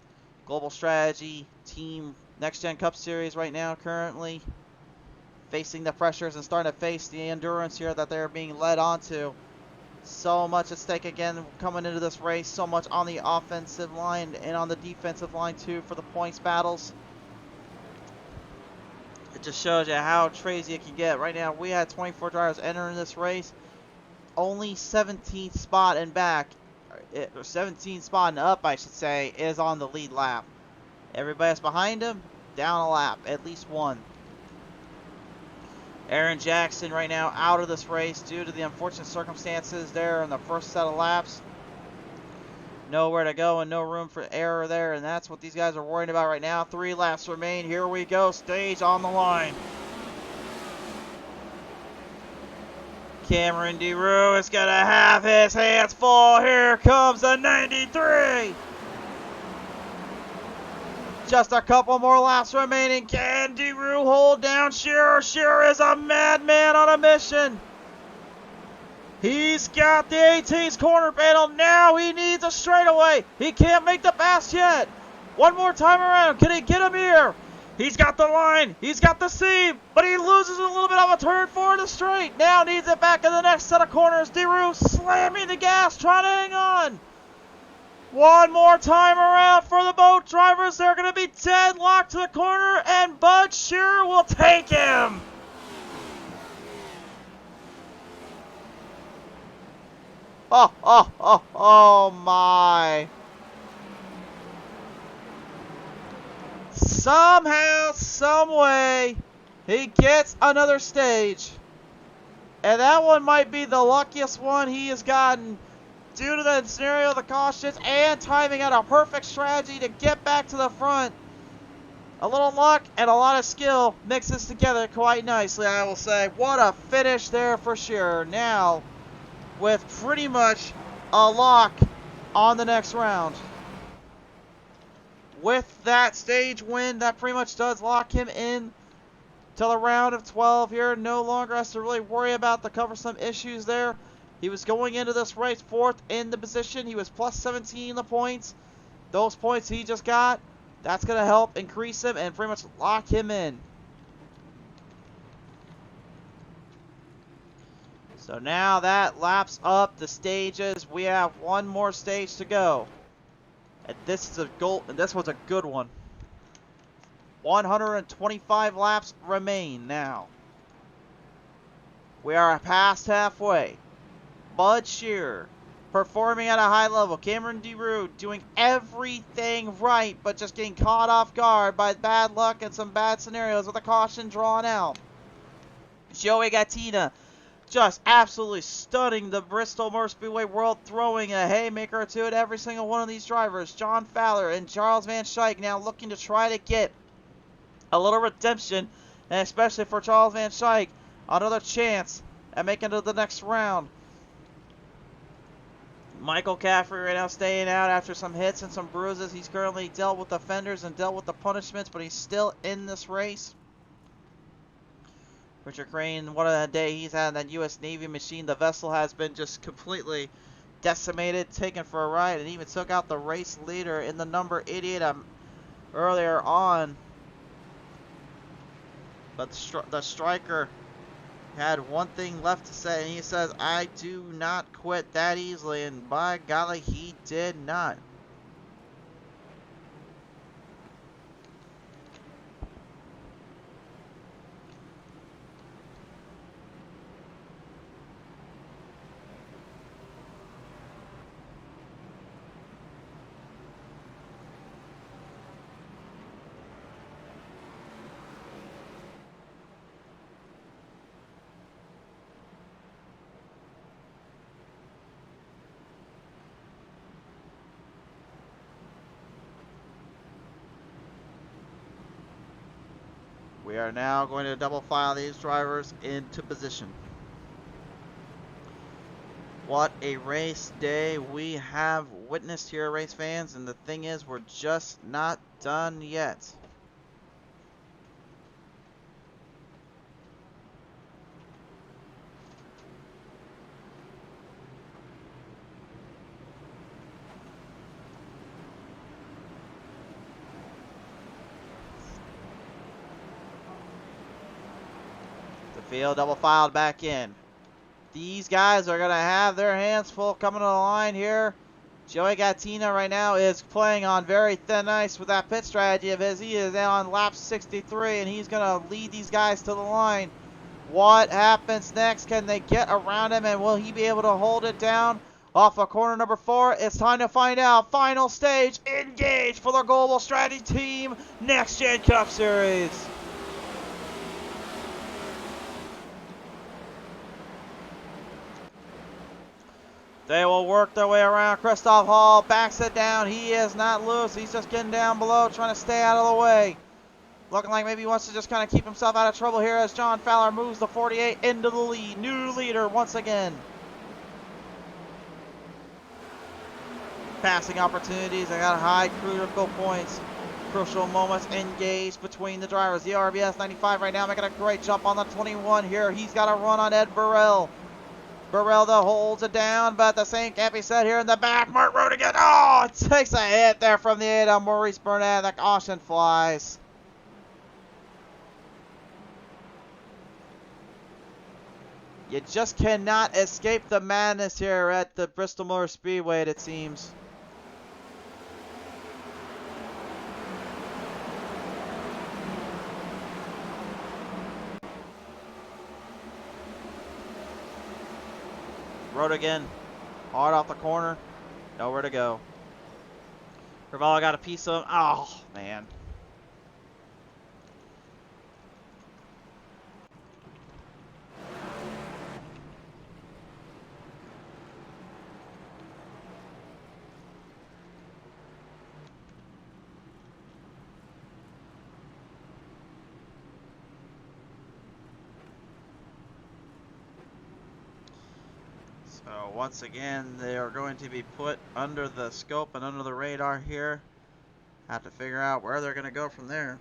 [SPEAKER 2] Global Strategy Team Next Gen Cup Series right now currently facing the pressures and starting to face the endurance here that they're being led onto. So much at stake again coming into this race. So much on the offensive line and on the defensive line too for the points battles. It just shows you how crazy it can get. Right now we had 24 drivers entering this race. Only 17th spot and back, or 17th spot and up I should say, is on the lead lap. Everybody else behind him, down a lap, at least one. Aaron Jackson right now out of this race due to the unfortunate circumstances there in the first set of laps. Nowhere to go and no room for error there, and that's what these guys are worried about right now. 3 laps remain. Here we go. Stage on the line. Cameron DeRue is going to have his hands full. Here comes the 93. Just a couple more laps remaining. Can DeRue hold down Shearer? Shearer is a madman on a mission. He's got the 18th corner panel. Now he needs a straightaway. He can't make the pass yet. One more time around. Can he get him here? He's got the line. He's got the seam. But he loses a little bit of a turn for the straight. Now needs it back in the next set of corners. DeRue slamming the gas, trying to hang on. One more time around for the boat drivers. They're going to be deadlocked to the corner, and Bud Shearer will take him. Oh my. Somehow, someway, he gets another stage. And that one might be the luckiest one he has gotten due to the scenario of the cautions and timing out a perfect strategy to get back to the front. A little luck and a lot of skill mixes together quite nicely, I will say. What a finish there for sure. Now, with pretty much a lock on the next round. With that stage win, that pretty much does lock him in to the round of 12 here. No longer has to really worry about the cumbersome issues there. He was going into this race 4th in the position. He was plus 17 in the points. Those points he just got, that's going to help increase him and pretty much lock him in. So now that laps up the stages. We have one more stage to go. And this is a goal, and this was a good one. 125 laps remain now. We are past halfway. Bud Shearer performing at a high level. Cameron DeRue doing everything right, but just getting caught off guard by bad luck and some bad scenarios with a caution drawn out. Joey Gattina just absolutely stunning the Bristol Motor Speedway world, throwing a haymaker or two at every single one of these drivers. John Fowler and Charles Van Schaik now looking to try to get a little redemption, and especially for Charles Van Schaik, another chance at making it to the next round. Michael Caffrey right now staying out after some hits and some bruises. He's currently dealt with the fenders and dealt with the punishments, but he's still in this race. Richard Crane, what a day he's had in that U.S. Navy machine. The vessel has been just completely decimated, taken for a ride, and even took out the race leader in the number 88 earlier on. But the striker had one thing left to say, and he says, "I do not quit that easily," and by golly, he did not. We are now going to double file these drivers into position. What a race day we have witnessed here, race fans, and the thing is, we're just not done yet. field double filed back in. These guys are going to have their hands full coming to the line here. Joey Gattina right now is playing on very thin ice with that pit strategy of his. He is on lap 63, and he's going to lead these guys to the line. What happens next? Can they get around him, and will he be able to hold it down off of corner number 4? It's time to find out. Final stage, engage for the Global Strategy Team Next Gen Cup Series. They will work their way around. Christoph Hall backs it down. He is not loose. He's just getting down below, trying to stay out of the way. Looking like maybe he wants to just kind of keep himself out of trouble here as John Fowler moves the 48 into the lead. New leader once again. Passing opportunities. They got high critical points. Crucial moments engaged between the drivers. The RBS 95 right now making a great jump on the 21 here. He's got a run on Ed Burrell. Burrell though holds it down, but the same can't be said here in the back. Mark Road again. Oh, it takes a hit there from the 8 on Maurice Burnett. The caution flies. You just cannot escape the madness here at the Bristol Motor Speedway, it seems. Road again. Hard off the corner. Nowhere to go. Ravallo got a piece of him. Oh, man. So once again, they are going to be put under the scope and under the radar here. Have to figure out where they're going to go from there.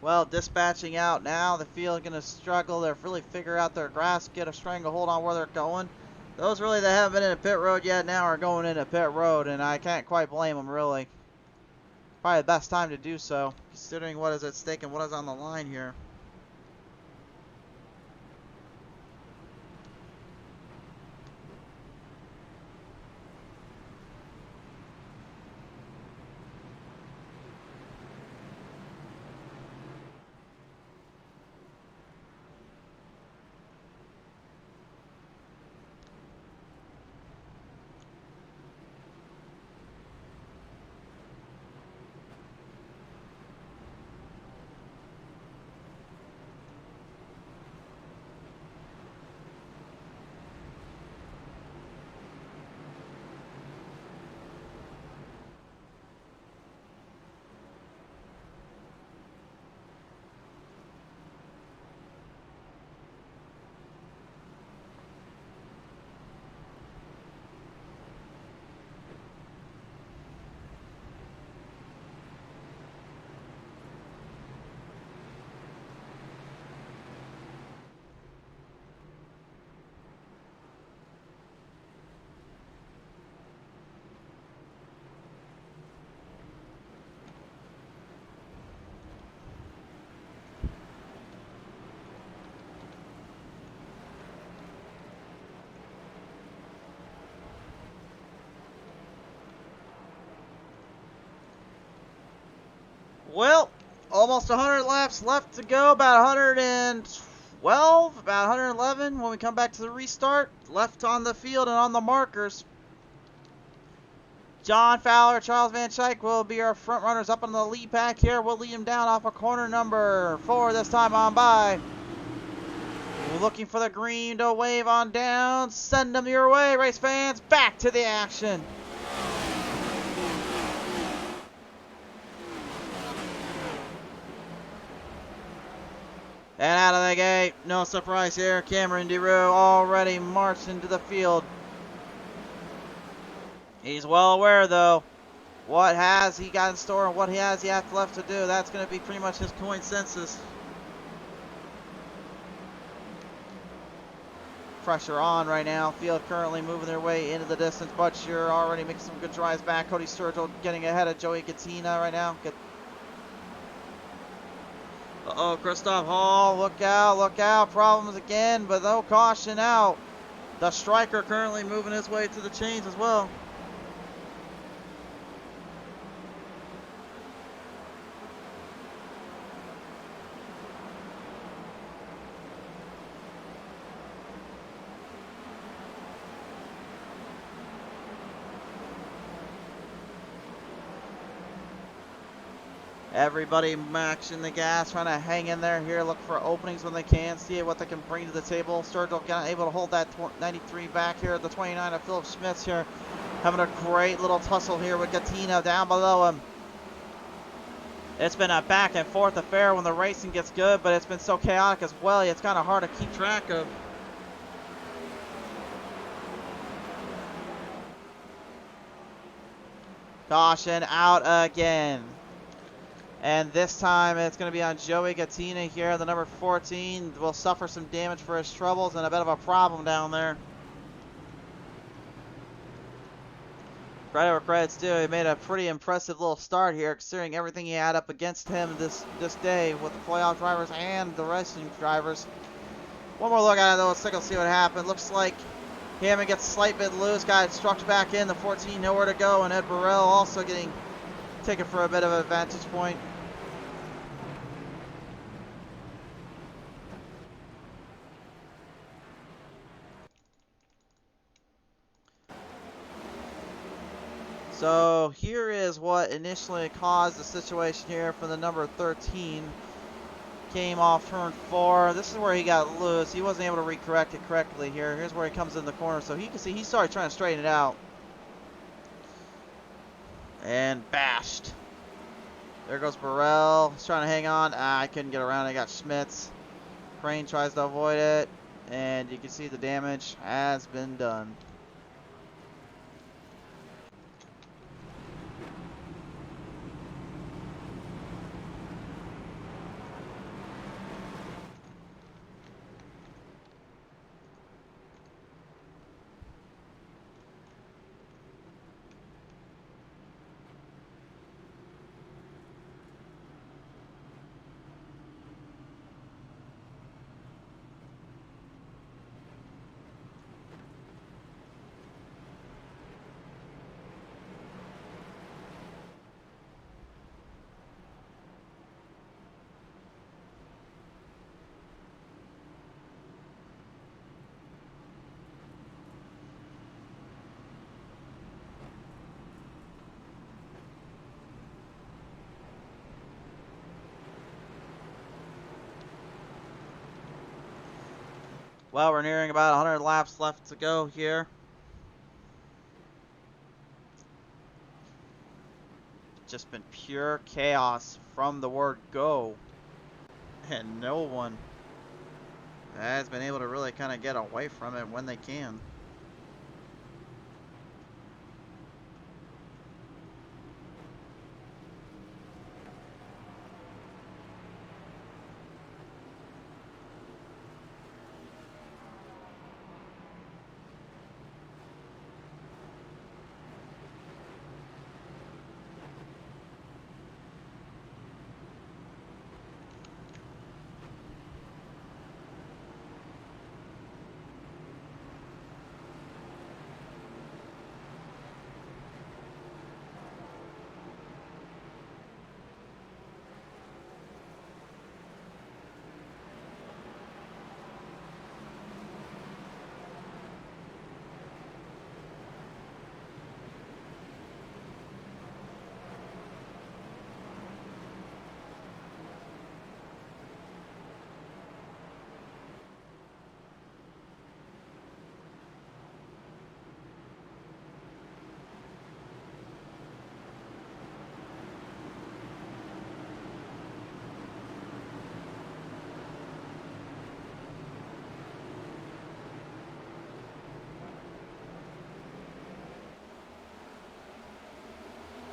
[SPEAKER 2] Well, dispatching out now. The field going to struggle to really figure out their grasp, get a stranglehold on where they're going. Those really that haven't been in a pit road yet now are going into pit road, and I can't quite blame them, really. Probably the best time to do so, considering what is at stake and what is on the line here. Well, almost 100 laps left to go, about 112, about 111 when we come back to the restart. Left on the field and on the markers. John Fowler, Charles Van Schaik will be our front runners up on the lead pack here. We'll lead him down off of corner number 4 this time on by. We're looking for the green to wave on down. Send them your way, race fans. Back to the action. And out of the gate, no surprise here, Cameron DeRue already marched into the field. He's well aware, though, what has he got in store and what he has left to do. That's going to be pretty much his consensus. Pressure on right now. Field currently moving their way into the distance. Butcher already making some good drives back. Cody Sturgill getting ahead of Joey Gattina right now. Uh-oh, Christoph Hall, look out, problems again, but no caution out. The striker currently moving his way to the chains as well. Everybody maxing the gas, trying to hang in there here, look for openings when they can, see what they can bring to the table. Sturgill able to hold that 93 back here at the 29 of Philip Smith's here. Having a great little tussle here with Gattina down below him. It's been a back and forth affair when the racing gets good, but it's been so chaotic as well, it's kind of hard to keep track of. Caution out again. And this time it's going to be on Joey Gattina here. The number 14 will suffer some damage for his troubles and a bit of a problem down there. Credit where credit's due. He made a pretty impressive little start here, considering everything he had up against him this day with the playoff drivers and the racing drivers. One more look at it though. Let's take a see what happened. Looks like Hammond gets a slight bit loose. Got struck back in. The 14 nowhere to go, and Ed Burrell also getting taken for a bit of a vantage point. So here is what initially caused the situation here for the number 13. Came off turn 4. This is where he got loose. He wasn't able to recorrect it correctly here. Here's where he comes in the corner. So he can see he started trying to straighten it out. And bashed. There goes Burrell. He's trying to hang on. I couldn't get around. I got Schmitz. Crane tries to avoid it. And you can see the damage has been done. Well, we're nearing about 100 laps left to go here. Just been pure chaos from the word go. And no one has been able to really kind of get away from it when they can.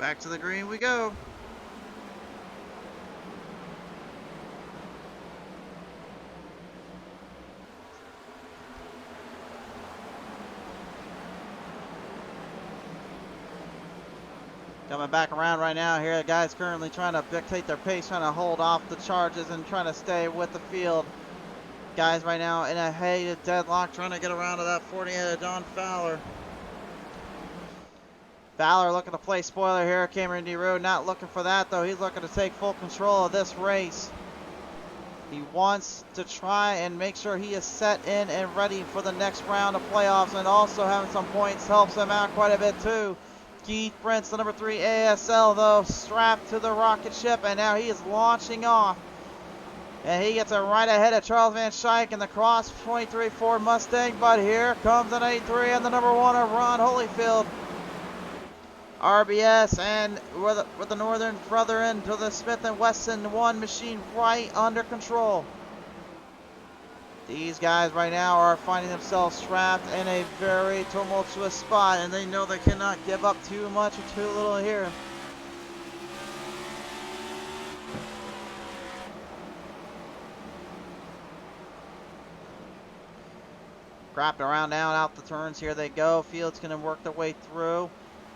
[SPEAKER 2] Back to the green we go. Coming back around right now here, the guys currently trying to dictate their pace, trying to hold off the charges and trying to stay with the field. Guys right now in a heated deadlock, trying to get around to that 40 of Don Fowler. Fowler looking to play spoiler here. Cameron D. Road not looking for that though. He's looking to take full control of this race. He wants to try and make sure he is set in and ready for the next round of playoffs, and also having some points helps him out quite a bit too. Keith Prince, the number 3 ASL though, strapped to the rocket ship, and now he is launching off. And he gets it right ahead of Charles Van Schaik in the Cross 23 Ford Mustang, but here comes an 83 and the number 1 of Ron Holyfield. RBS and with the Northern Brethren to the Smith & Wesson 1 machine right under control. These guys right now are finding themselves trapped in a very tumultuous spot, and they know they cannot give up too much or too little here. Wrapped around now and out the turns. Here they go. Field's going to work their way through.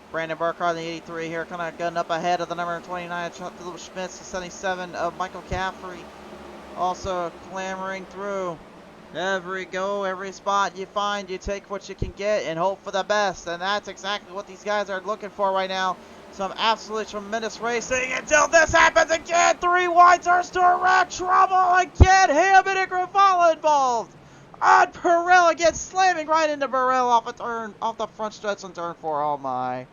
[SPEAKER 2] Brandon Burkhardt, the 83 here, kind of gunning up ahead of the number 29, Philip Schmitz, the 77 of Michael Caffrey. Also clamoring through. Every go, every spot you find, you take what you can get and hope for the best. And that's exactly what these guys are looking for right now. Some absolutely tremendous racing until this happens again. 3 wide turns to a wreck. Trouble again. Hammond and Gravala involved. And Burrell again, slamming right into Burrell off a turn, off the front stretch on turn 4. Oh my.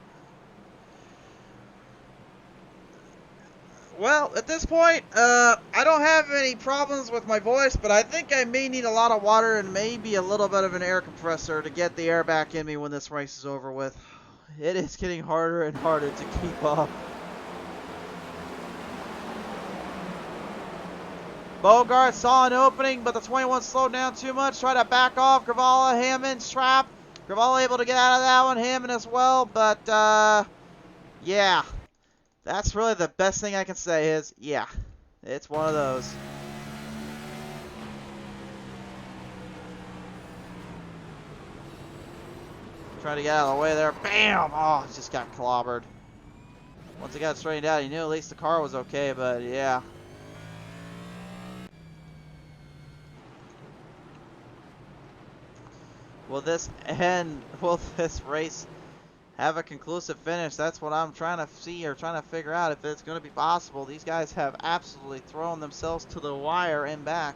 [SPEAKER 2] Well, at this point, I don't have any problems with my voice, but I think I may need a lot of water and maybe a little bit of an air compressor to get the air back in me when this race is over with. It is getting harder and harder to keep up. Bogart saw an opening, but the 21 slowed down too much. Tried to back off. Gravala, Hammond's trap. Gravala able to get out of that one. Hammond as well, but yeah. That's really the best thing I can say is, yeah, it's one of those. Trying to get out of the way there. Bam! Oh, just got clobbered. Once it got straightened out, you knew at least the car was okay, but yeah. Will this end? Will this race have a conclusive finish? That's what I'm trying to see or trying to figure out if it's going to be possible. These guys have absolutely thrown themselves to the wire and back.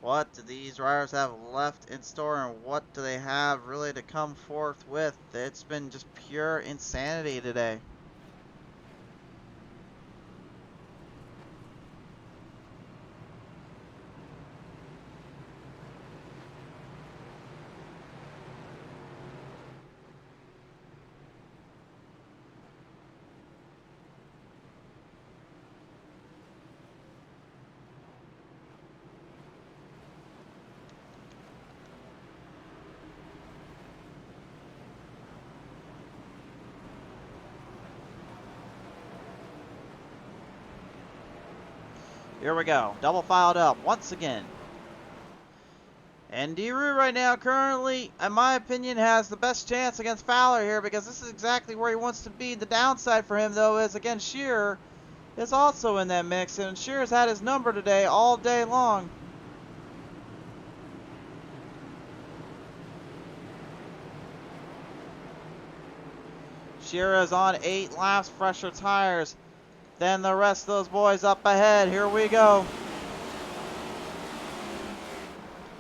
[SPEAKER 2] What do these riders have left in store, and what do they have really to come forth with? It's been just pure insanity today. Here we go. Double filed up once again. And Deru right now currently, in my opinion, has the best chance against Fowler here because this is exactly where he wants to be. The downside for him, though, is against Shearer is also in that mix. And Shearer's had his number today all day long. Shearer is on 8 laps, fresher tires than the rest of those boys up ahead. Here we go.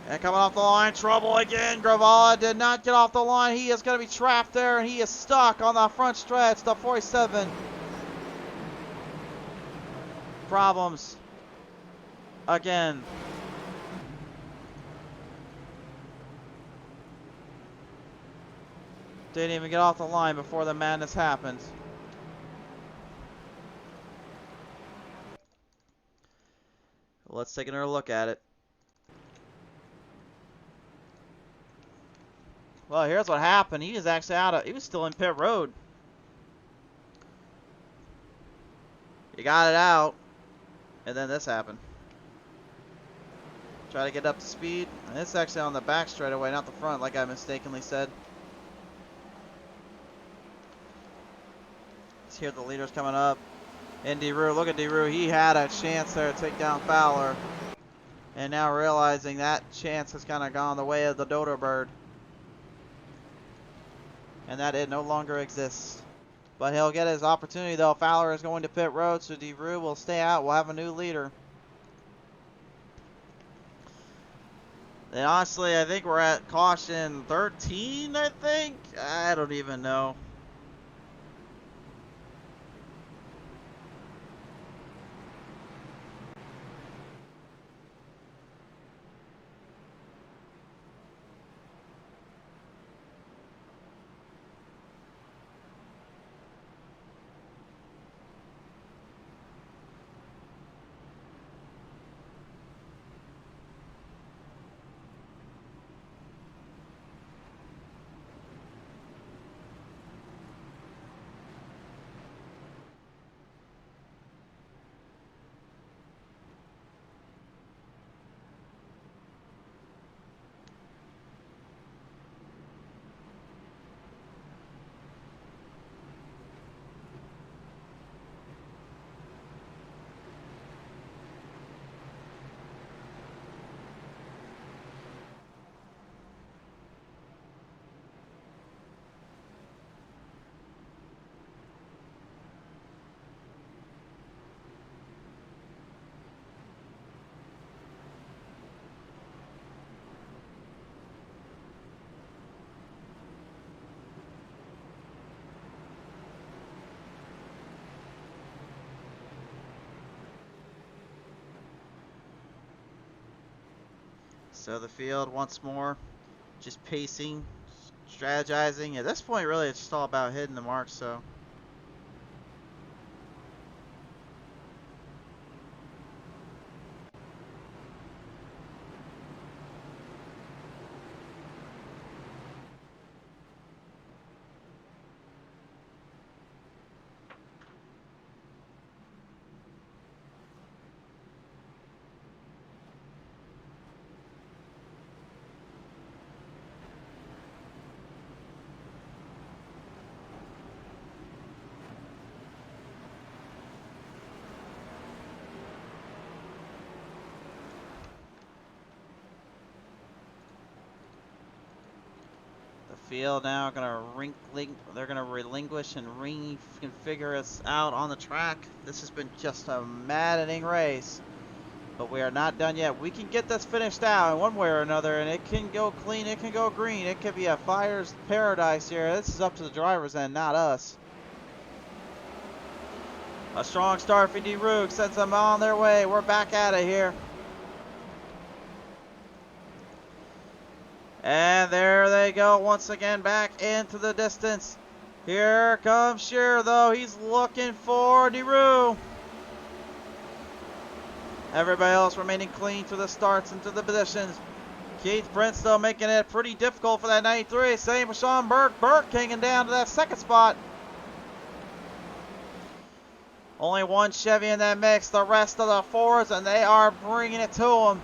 [SPEAKER 2] And coming off the line, trouble again. Gravala did not get off the line. He is going to be trapped there, and he is stuck on the front stretch, the 47. Problems again. Didn't even get off the line before the madness happened. Let's take another look at it. Well, here's what happened. He was actually he was still in pit road. He got it out, and then this happened. Try to get up to speed. And it's actually on the back straightaway, not the front, like I mistakenly said. Let's hear the leaders coming up. And Deru, look at Deru. He had a chance there to take down Fowler. And now realizing that chance has kind of gone the way of the dodo bird. And that it no longer exists. But he'll get his opportunity though. Fowler is going to pit road, so Deru will stay out. We'll have a new leader. And honestly, I think we're at caution 13, I think? I don't even know. So the field once more, just pacing, strategizing. At this point, really, it's just all about hitting the mark. So. Field now they're gonna relinquish and reconfigure us out on the track. This has been just a maddening race, but we are not done yet. We can get this finished out in one way or another, and it can go clean, it can go green, it could be a fire's paradise here. This is up to the driver's end, not us. A strong start for Deru sends them on their way. We're back at it here. And there they go once again back into the distance. Here comes Shearer though. He's looking for Deru. Everybody else remaining clean to the starts and to the positions. Keith Prince though making it pretty difficult for that 93. Same with Sean Burke. Burke hanging down to that second spot. Only one Chevy in that mix. The rest of the Fords, and they are bringing it to him.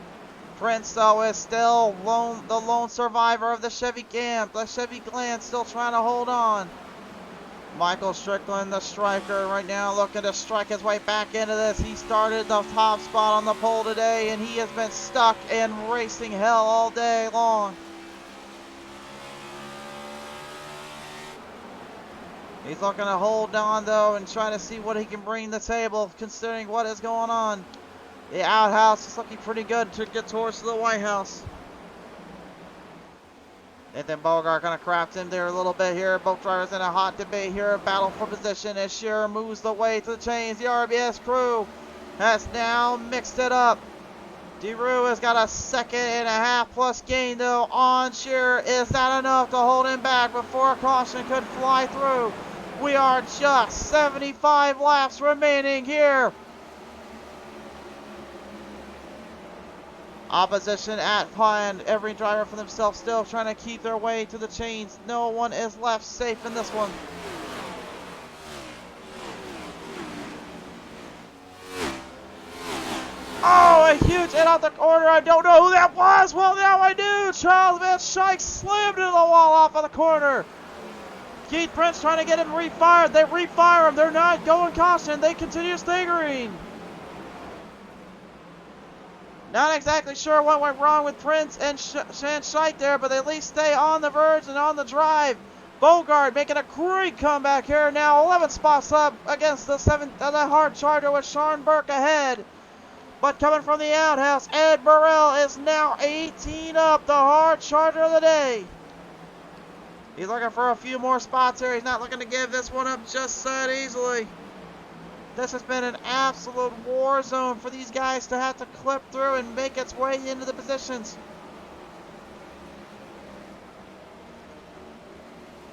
[SPEAKER 2] Prince, though, is still the lone survivor of the Chevy Glam. The Chevy Glam still trying to hold on. Michael Strickland, the striker, right now looking to strike his way back into this. He started the top spot on the pole today, and he has been stuck in racing hell all day long. He's looking to hold on, though, and try to see what he can bring to the table, considering what is going on. The outhouse is looking pretty good to get towards the White House. Nathan Bogart going to craft him there a little bit here. Both drivers in a hot debate here. A battle for position as Shearer moves the way to the chains. The RBS crew has now mixed it up. DeRue has got a 2.5 plus gain, though, on Shearer. Is that enough to hold him back before a caution could fly through? We are just 75 laps remaining here. Opposition at pine. Every driver for themselves still trying to keep their way to the chains. No one is left safe in this one. Oh, a huge hit out the corner. I don't know who that was. Well, now I do. Charles Van Schaik slammed into the wall off of the corner. Keith Prince trying to get him refired. They refire him. They're not going caution. They continue staggering. Not exactly sure what went wrong with Prince and Van Schaik there, but they at least stay on the verge and on the drive. Bogart making a great comeback here now. 11 spots up against the hard charger with Sean Burke ahead. But coming from the outhouse, Ed Burrell is now 18 up, the hard charger of the day. He's looking for a few more spots here. He's not looking to give this one up just that easily. This has been an absolute war zone for these guys to have to clip through and make its way into the positions.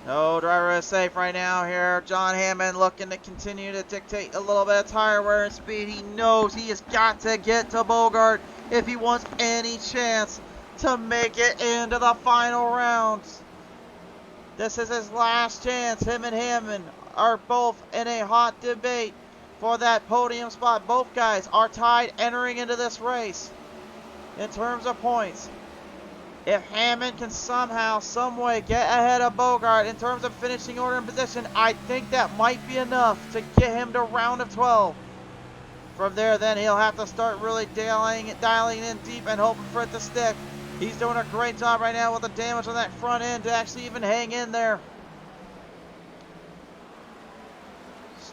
[SPEAKER 2] No driver is safe right now here. John Hammond looking to continue to dictate a little bit of tire wear and speed. He knows he has got to get to Bogart if he wants any chance to make it into the final rounds. This is his last chance. Him and Hammond are both in a hot debate for that podium spot. Both guys are tied entering into this race in terms of points. If Hammond can somehow, some way get ahead of Bogart in terms of finishing order and position, I think that might be enough to get him to round of 12. From there, then he'll have to start really dialing in deep and hoping for it to stick. He's doing a great job right now with the damage on that front end to actually even hang in there.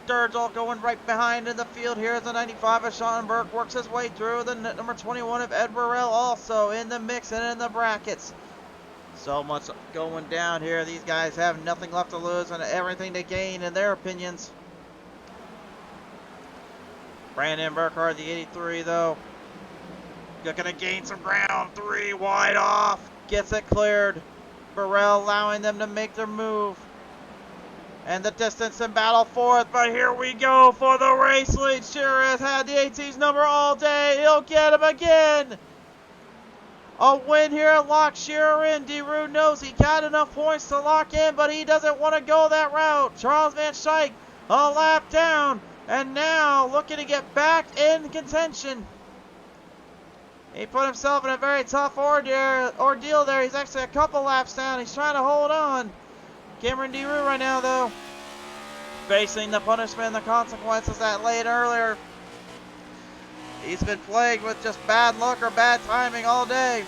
[SPEAKER 2] Sturgill going right behind in the field here as the 95 of Sean Burke works his way through. The number 21 of Ed Burrell also in the mix and in the brackets. So much going down here. These guys have nothing left to lose and everything to gain in their opinions. Brandon Burkhardt, the 83, though, looking to gain some ground. 3 wide off. Gets it cleared. Burrell allowing them to make their move. And the distance in battle fourth, but here we go for the race lead. Shearer has had the AT's number all day. He'll get him again. A win here locks Shearer in. DeRue knows he got enough points to lock in, but he doesn't want to go that route. Charles Van Schaik a lap down, and now looking to get back in contention. He put himself in a very tough ordeal there. He's actually a couple laps down. He's trying to hold on. Cameron DeRue right now, though, facing the punishment and the consequences that laid earlier. He's been plagued with just bad luck or bad timing all day.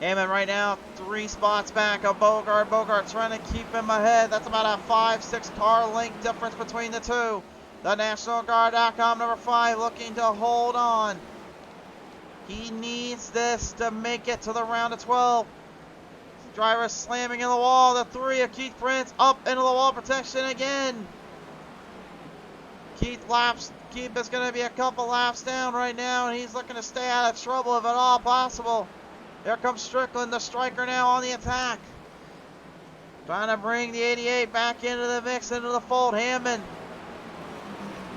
[SPEAKER 2] Hammond right now 3 spots back of Bogart. Bogart trying to keep him ahead. That's about a 5-6 car length difference between the two. The NationalGuard.com number 5 looking to hold on. He needs this to make it to the round of 12. Driver slamming in the wall. The 3 of Keith Prince up into the wall protection again. Keith is going to be a couple laps down right now, and he's looking to stay out of trouble if at all possible. Here comes Strickland, the striker, now on the attack. Trying to bring the 88 back into the mix, into the fold. Hammond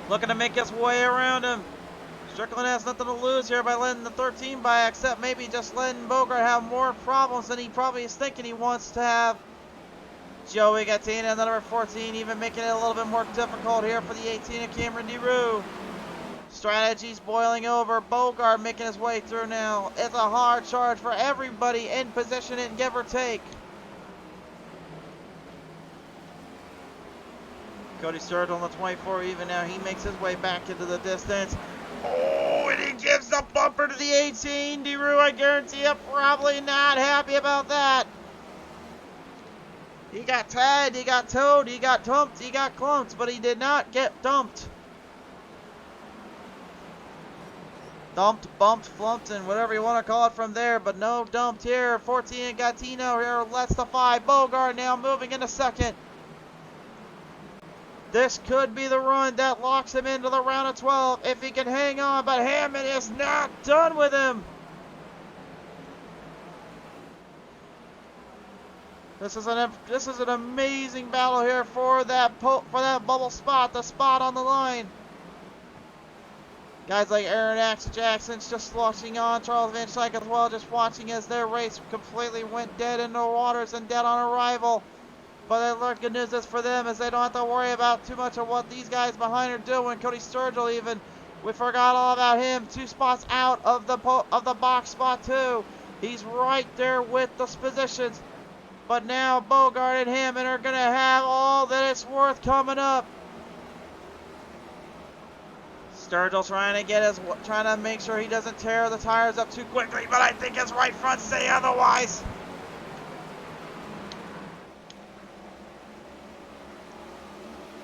[SPEAKER 2] looking to make his way around him. Strickland has nothing to lose here by letting the 13 by, except maybe just letting Bogart have more problems than he probably is thinking he wants to have. Joey Gattina, the number 14, even making it a little bit more difficult here for the 18 of Cameron DeRue. Strategies boiling over. Bogart making his way through now. It's a hard charge for everybody in position and give or take. Cody Sturgill on the 24 even now. He makes his way back into the distance. Oh, and he gives the bumper to the 18. DeRue, I guarantee you, probably not happy about that. He got tagged, he got towed, he got dumped, he got clumped, but he did not get dumped. Dumped, bumped, flumped, and whatever you want to call it from there, but no dumped here. 14 Gattino here lets the 5. Bogart now moving into second. This could be the run that locks him into the round of 12 if he can hang on, but Hammond is not done with him. This is an amazing battle here for that bubble spot, the spot on the line. Guys like Aaron Axe Jackson's just watching on, Charles Van Slyke as well, just watching as their race completely went dead in the waters and dead on arrival. But the good news is for them is they don't have to worry about too much of what these guys behind are doing. Cody Sturgill even, we forgot all about him. 2 spots out of the box spot 2. He's right there with those positions. But now Bogart and Hammond are going to have all that it's worth coming up. Sturgill trying to make sure he doesn't tear the tires up too quickly, but I think his right front say otherwise.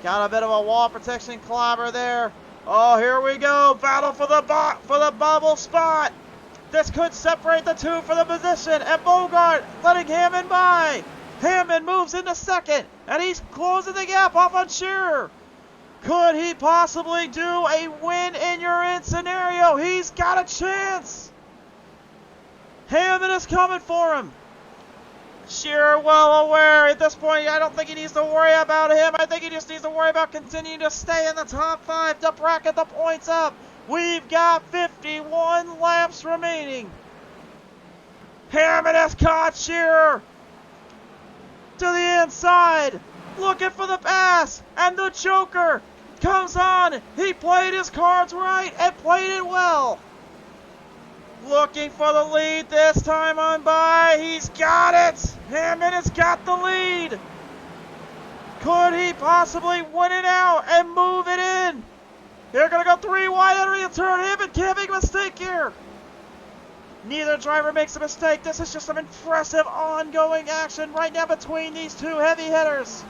[SPEAKER 2] Got a bit of a wall protection clobber there. Oh, here we go. Battle for the bubble spot. This could separate the 2 for the position, and Bogart letting Hammond by. Hammond moves into second, and he's closing the gap off on Shearer. Could he possibly do a win in your in scenario? He's got a chance. Hammond is coming for him. Shearer well aware at this point. I don't think he needs to worry about him. I think he just needs to worry about continuing to stay in the top 5 to bracket the points up. We've got 51 laps remaining. Hammond has caught Shearer to the inside, looking for the pass, and the choker comes on. He played his cards right and played it well. Looking for the lead this time on by. He's got it. Hammond has got the lead. Could he possibly win it out and move it in? They're going to go 3 wide entering the turn. Hammond can't make a mistake here. Neither driver makes a mistake. This is just some impressive ongoing action right now between these 2 heavy hitters.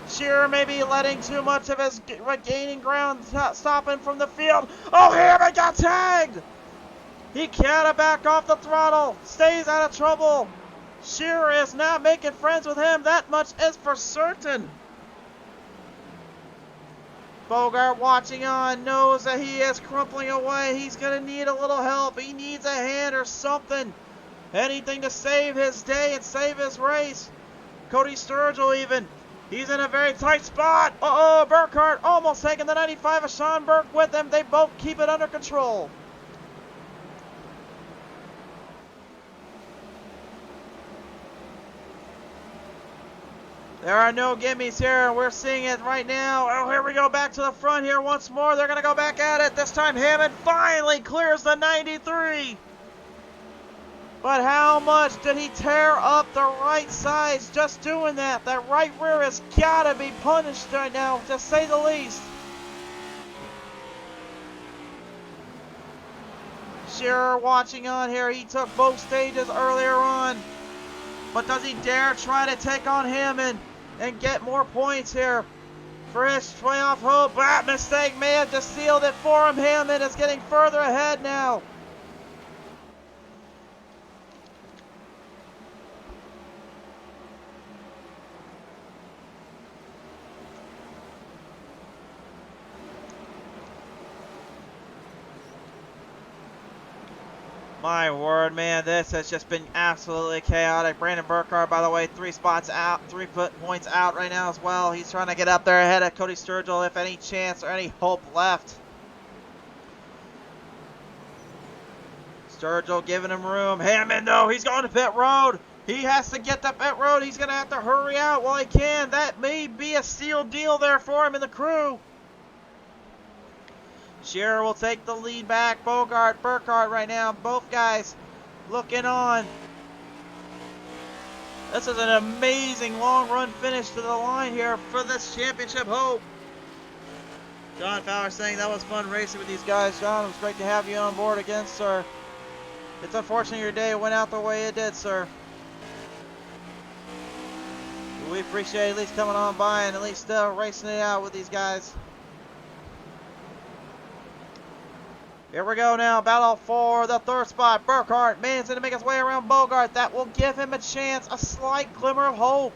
[SPEAKER 2] Shearer may be letting too much of his gaining ground stop him from the field. Oh, Hammond got tagged. He can't back off the throttle. Stays out of trouble. Shearer is not making friends with him. That much is for certain. Bogart watching on, knows that he is crumpling away. He's going to need a little help. He needs a hand or something. Anything to save his day and save his race. Cody Sturgill even. He's in a very tight spot. Uh-oh, Burkhardt almost taking the 95 of Sean Burke with him. They both keep it under control. There are no gimmies here. We're seeing it right now. Oh, here we go back to the front here once more. They're going to go back at it. This time Hammond finally clears the 93. But how much did he tear up the right sides just doing that? That right rear has got to be punished right now, to say the least. Shearer watching on here. He took both stages earlier on. But does he dare try to take on Hammond and get more points here for his playoff hope? That mistake may have just sealed it for him. Hammond is getting further ahead now. My word, man, this has just been absolutely chaotic. Brandon Burkhardt, by the way, 3 spots out, 3 points out right now as well. He's trying to get up there ahead of Cody Sturgill if any chance or any hope left. Sturgill giving him room. Hammond, though, he's going to pit road. He has to get to pit road. He's going to have to hurry out while he can. That may be a sealed deal there for him and the crew. Shearer will take the lead back. Bogart, Burkhardt right now. Both guys looking on. This is an amazing long run finish to the line here for this championship hope. John Fowler saying that was fun racing with these guys. John, it was great to have you on board again, sir. It's unfortunate your day went out the way it did, sir. We appreciate at least coming on by and at least racing it out with these guys. Here we go now. Battle for the third spot. Burkhardt manages to make his way around Bogart. That will give him a chance, a slight glimmer of hope.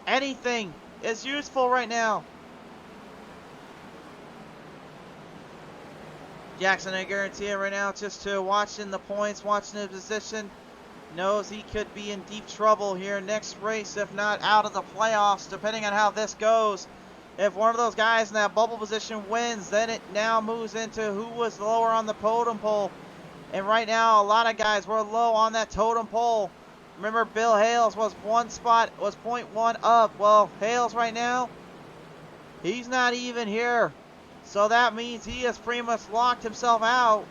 [SPEAKER 2] Anything is useful right now. Jackson, I guarantee it right now, just to watching the points, watching the position, knows he could be in deep trouble here next race, if not out of the playoffs, depending on how this goes. If one of those guys in that bubble position wins, then it now moves into who was lower on the totem pole. And right now, a lot of guys were low on that totem pole. Remember, Bill Hales was one spot, was 0.1 up. Well, Hales right now, he's not even here. So that means he has pretty much locked himself out.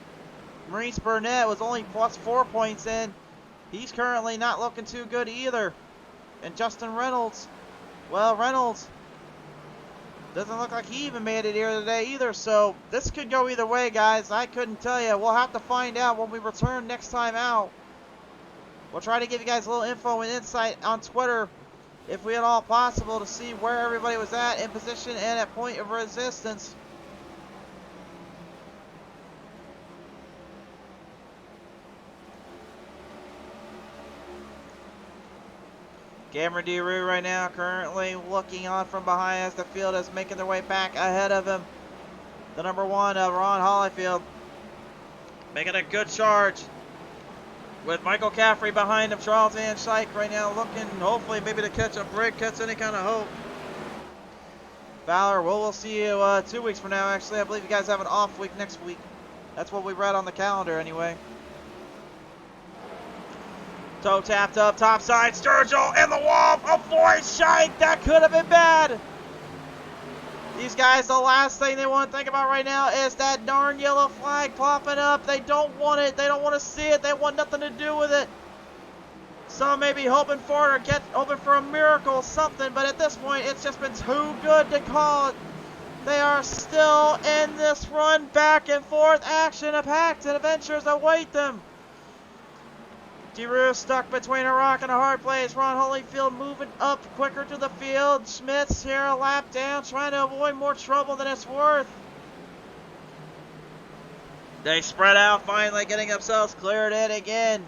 [SPEAKER 2] Maurice Burnett was only plus 4 points in. He's currently not looking too good either. And Justin Reynolds, well, Reynolds doesn't look like he even made it here today either. So this could go either way, guys. I couldn't tell you. We'll have to find out when we return next time out. We'll try to give you guys a little info and insight on Twitter, if we at all possible, to see where everybody was at in position and at point of resistance. Cameron DeRue right now currently looking on from behind as the field is making their way back ahead of him. The number one, Ron Hollyfield, making a good charge with Michael Caffrey behind him. Charles Van Schaik right now looking hopefully maybe to catch a break, catch any kind of hope. Fowler, well, we'll see you 2 weeks from now. Actually, I believe you guys have an off week next week. That's what we read on the calendar anyway. Toe tapped up, top side, Sturgill in the wall. Avoid Shike, that could have been bad. These guys, the last thing they want to think about right now is that darn yellow flag popping up. They don't want it. They don't want to see it. They want nothing to do with it. Some may be hoping for it or hoping for a miracle, something, but at this point, it's just been too good to call it. They are still in this run, back and forth action of packed and adventures await them. DeRue stuck between a rock and a hard place. Ron Holyfield moving up quicker to the field. Schmitz here a lap down, trying to avoid more trouble than it's worth. They spread out, finally getting themselves cleared in again.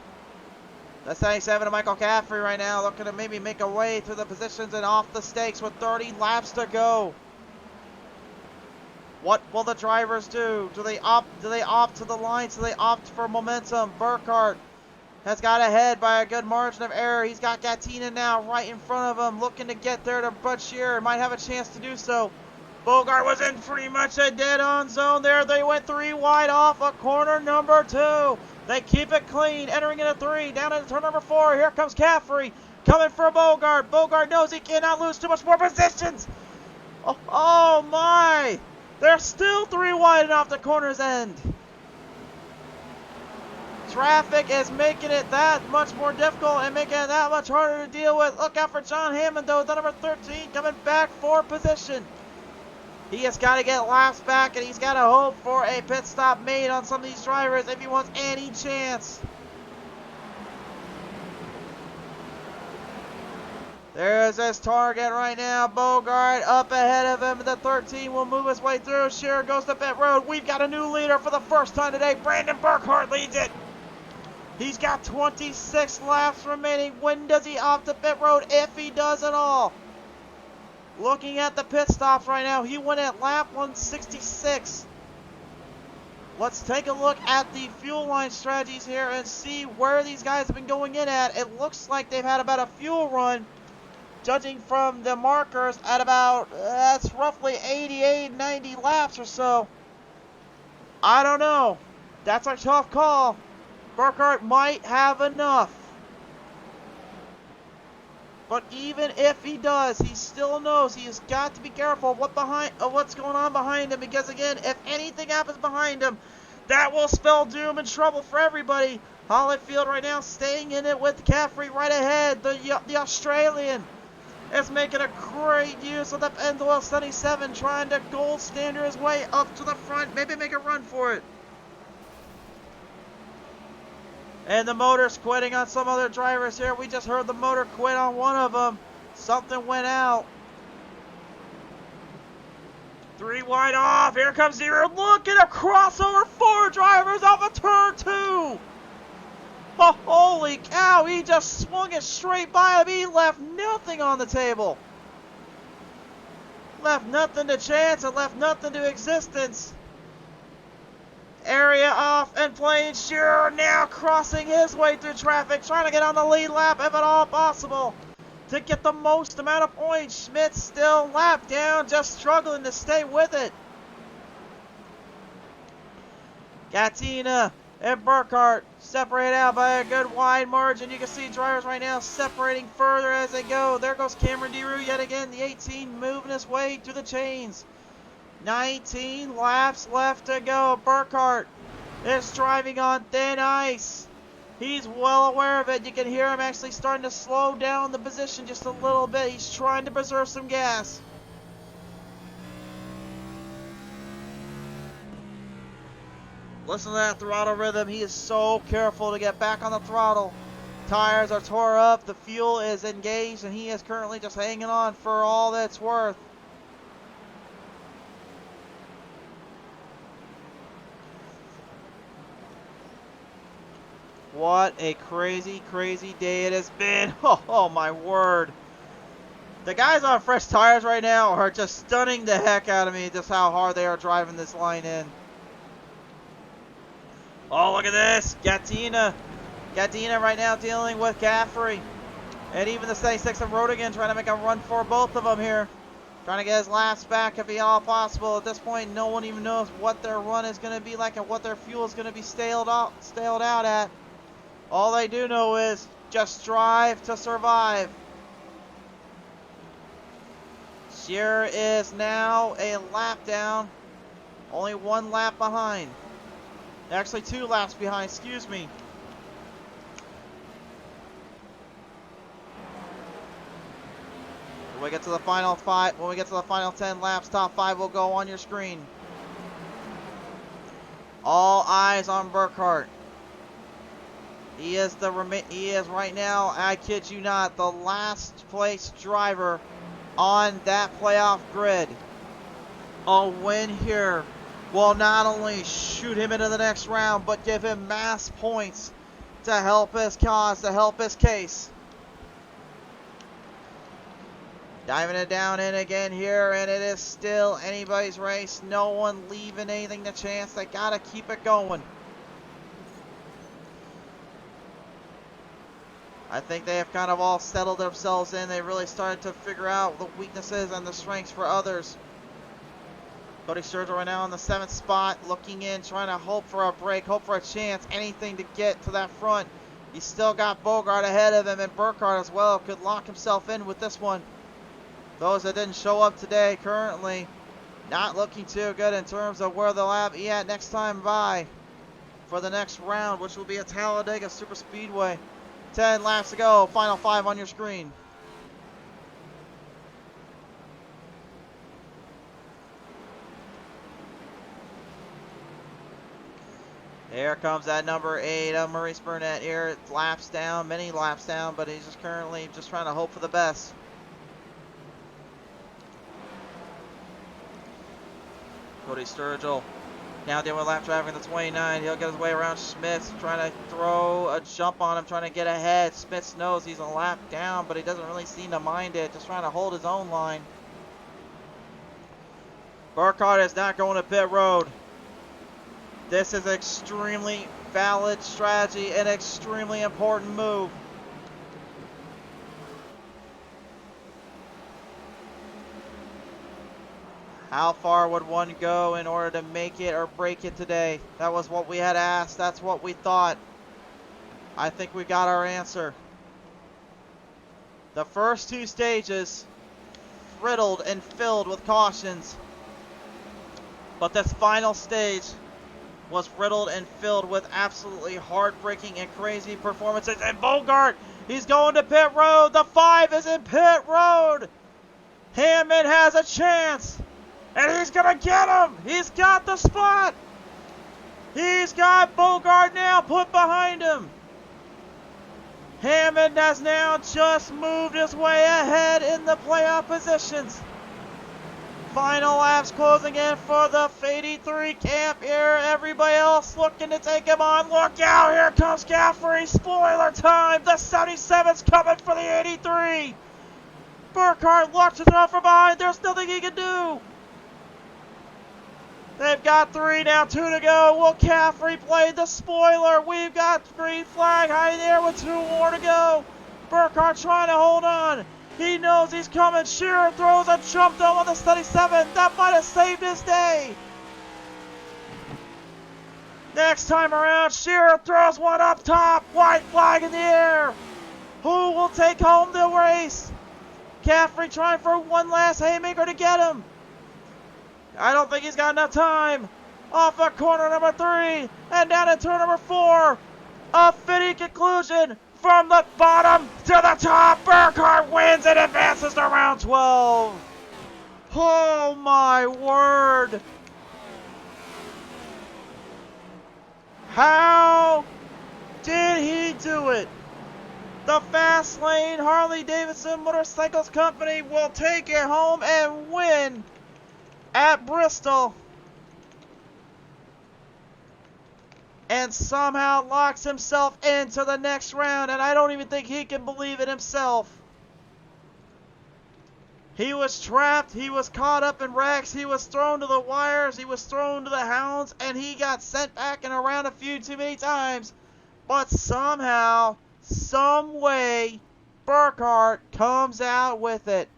[SPEAKER 2] That's 97 to Michael Caffrey right now, looking to maybe make a way through the positions and off the stakes with 30 laps to go. What will the drivers do? Do they opt to the lines? Do they opt for momentum? Burkhardt has got ahead by a good margin of error. He's got Gattina now right in front of him, looking to get there to Bud Shearer. Might have a chance to do so. Bogart was in pretty much a dead-on zone there. They went 3 wide off of corner number 2. They keep it clean, entering into 3, down into turn number 4. Here comes Caffrey, coming for Bogart. Bogart knows he cannot lose too much more positions. Oh my! They're still 3 wide and off the corner's end. Traffic is making it that much more difficult and making it that much harder to deal with. Look out for John Hammond, though, the number 13, coming back for position. He has got to get laps back, and he's got to hope for a pit stop made on some of these drivers if he wants any chance. There's his target right now. Bogart up ahead of him. The 13 will move his way through. Shearer goes to pit road. We've got a new leader for the first time today. Brandon Burkhardt leads it. He's got 26 laps remaining. When does he opt to pit road? If he does at all. Looking at the pit stops right now, he went at lap 166. Let's take a look at the fuel line strategies here and see where these guys have been going in at. It looks like they've had about a fuel run, judging from the markers, at about, that's roughly 88, 90 laps or so. I don't know. That's a tough call. Burkhardt might have enough. But even if he does, he still knows he has got to be careful of what's going on behind him, because again, if anything happens behind him, that will spell doom and trouble for everybody. Holyfield right now staying in it with Caffrey right ahead. The Australian is making a great use of the Penduel 77, trying to gold standard his way up to the front, maybe make a run for it. And the motor's quitting on some other drivers here. We just heard the motor quit on one of them. Something went out. 3 wide off. Here comes Zero. Look at a crossover. 4 drivers off of turn 2. Oh, holy cow. He just swung it straight by him. He left nothing on the table. Left nothing to chance and left nothing to existence. Area off and playing Shearer now crossing his way through traffic, trying to get on the lead lap if at all possible to get the most amount of points. Schmidt still lap down, just struggling to stay with it. Gattina and Burkhart separate out by a good wide margin. You can see drivers right now separating further as they go. There goes Cameron DeRue yet again, the 18 moving his way through the chains. 19 laps left to go. Burkhart is driving on thin ice. He's well aware of it. You can hear him actually starting to slow down the position just a little bit. He's trying to preserve some gas. Listen to that throttle rhythm. He is so careful to get back on the throttle. Tires are tore up. The fuel is engaged, and he is currently just hanging on for all that's worth. What a crazy, crazy day it has been. Oh, my word. The guys on fresh tires right now are just stunning the heck out of me, just how hard they are driving this line in. Oh, look at this. Gattina right now dealing with Caffrey. And even the 76 of Rodigan trying to make a run for both of them here. Trying to get his laps back if at all possible. At this point, no one even knows what their run is going to be like and what their fuel is going to be staled out at. All they do know is just drive to survive. Shearer is now a lap down. Only 1 lap behind. Actually 2 laps behind, excuse me. When we get to the final 10 laps, top 5 will go on your screen. All eyes on Burkhart. He is right now, I kid you not, the last place driver on that playoff grid. A win here will not only shoot him into the next round, but give him mass points to help his cause, to help his case. Diving it down in again here, and it is still anybody's race. No one leaving anything to chance. They gotta keep it going. I think they have kind of all settled themselves in. They really started to figure out the weaknesses and the strengths for others. Cody Sturgill right now in the 7th spot, looking in, trying to hope for a break, hope for a chance, anything to get to that front. He's still got Bogart ahead of him, and Burkhart as well could lock himself in with this one. Those that didn't show up today currently not looking too good in terms of where they'll be at next time by for the next round, which will be at Talladega Super Speedway. 10 laps to go, final 5 on your screen. Here comes that number 8 of Maurice Burnett here. Laps down, many laps down, but he's just currently just trying to hope for the best. Cody Sturgill now dealing with lap traffic in the 29. He'll get his way around Schmitz, trying to throw a jump on him, trying to get ahead. Schmitz knows he's a lap down, but he doesn't really seem to mind it, just trying to hold his own line. Burkhart is not going to pit road. This is an extremely valid strategy, an extremely important move. How far would one go in order to make it or break it today? That was what we had asked. That's what we thought. I think we got our answer. The first two stages riddled and filled with cautions, but this final stage was riddled and filled with absolutely heartbreaking and crazy performances. And Bogart, he's going to pit road. The 5 is in pit road. Hammond has a chance, and he's going to get him. He's got the spot. He's got Bogart now put behind him. Hammond has now just moved his way ahead in the playoff positions. Final laps closing in for the 83 camp here. Everybody else looking to take him on. Look out, here comes Gaffrey. Spoiler time. The 77's coming for the 83. Burkhardt launches it off from behind. There's nothing he can do. They've got 3 now, 2 to go. Will Caffrey play the spoiler? We've got green flag high there with 2 more to go. Burkhardt trying to hold on. He knows he's coming. Shearer throws a jump though on the 77. That might have saved his day. Next time around, Shearer throws one up top. White flag in the air. Who will take home the race? Caffrey trying for one last haymaker to get him. I don't think he's got enough time. Off of corner number 3 and down in turn number 4. A fitting conclusion from the bottom to the top. Burkhardt wins and advances to round 12. Oh my word. How did he do it? The Fast Lane Harley Davidson Motorcycles Company will take it home and win at Bristol, and somehow locks himself into the next round, and I don't even think he can believe it himself. He was trapped, he was caught up in wrecks, he was thrown to the wires, he was thrown to the hounds, and he got sent back and around a few too many times. But somehow, some way, Burkhardt comes out with it.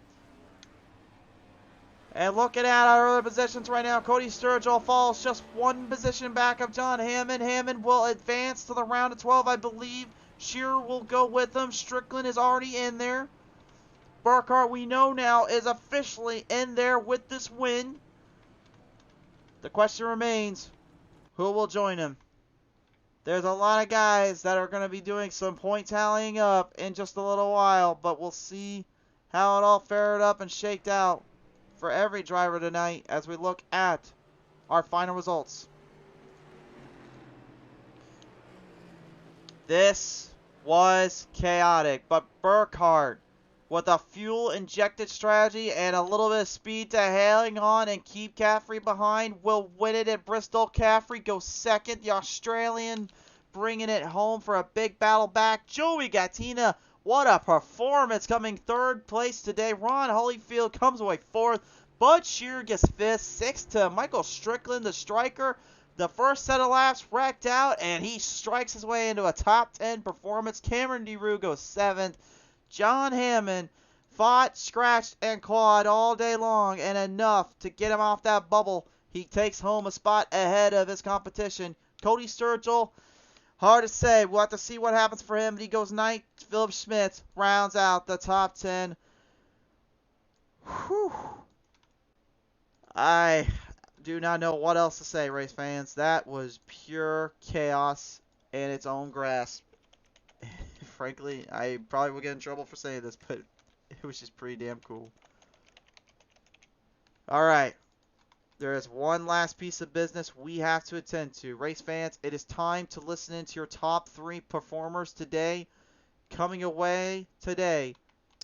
[SPEAKER 2] And looking at our other positions right now, Cody Sturgill falls just 1 position back of John Hammond. Hammond will advance to the round of 12, I believe. Shearer will go with him. Strickland is already in there. Burkhardt, we know now, is officially in there with this win. The question remains, who will join him? There's a lot of guys that are going to be doing some point tallying up in just a little while, but we'll see how it all fared up and shaked out for every driver tonight as we look at our final results. This was chaotic, but Burkhardt, with a fuel injected strategy and a little bit of speed to hang on and keep Caffrey behind, will win it at Bristol. Caffrey goes second, the Australian bringing it home for a big battle back. Joey Gattina, what a performance, coming 3rd place today. Ron Holyfield comes away 4th. Bud Shearer gets 5th. 6th to Michael Strickland, the striker. The first set of laps wrecked out, and he strikes his way into a top 10 performance. Cameron DeRue goes 7th. John Hammond fought, scratched, and clawed all day long, and enough to get him off that bubble. He takes home a spot ahead of his competition. Cody Sturgill, hard to say. We'll have to see what happens for him. But he goes 9th. Philip Schmidt rounds out the top 10. Whew. I do not know what else to say, race fans. That was pure chaos in its own grasp. Frankly, I probably will get in trouble for saying this, but it was just pretty damn cool. Alright. There is one last piece of business we have to attend to. Race fans, it is time to listen into your top 3 performers today. Coming away today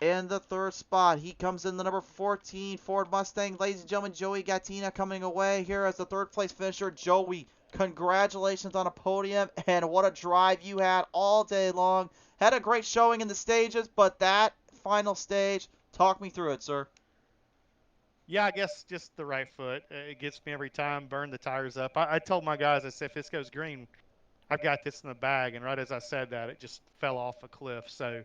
[SPEAKER 2] in the 3rd spot, he comes in the number 14 Ford Mustang. Ladies and gentlemen, Joey Gattina coming away here as the 3rd place finisher. Joey, congratulations on a podium, and what a drive you had all day long. Had a great showing in the stages, but that final stage, talk me through it, sir.
[SPEAKER 3] Yeah, I guess just the right foot. It gets me every time, burn the tires up. I told my guys, I said, if this goes green, I've got this in the bag. And right as I said that, it just fell off a cliff. So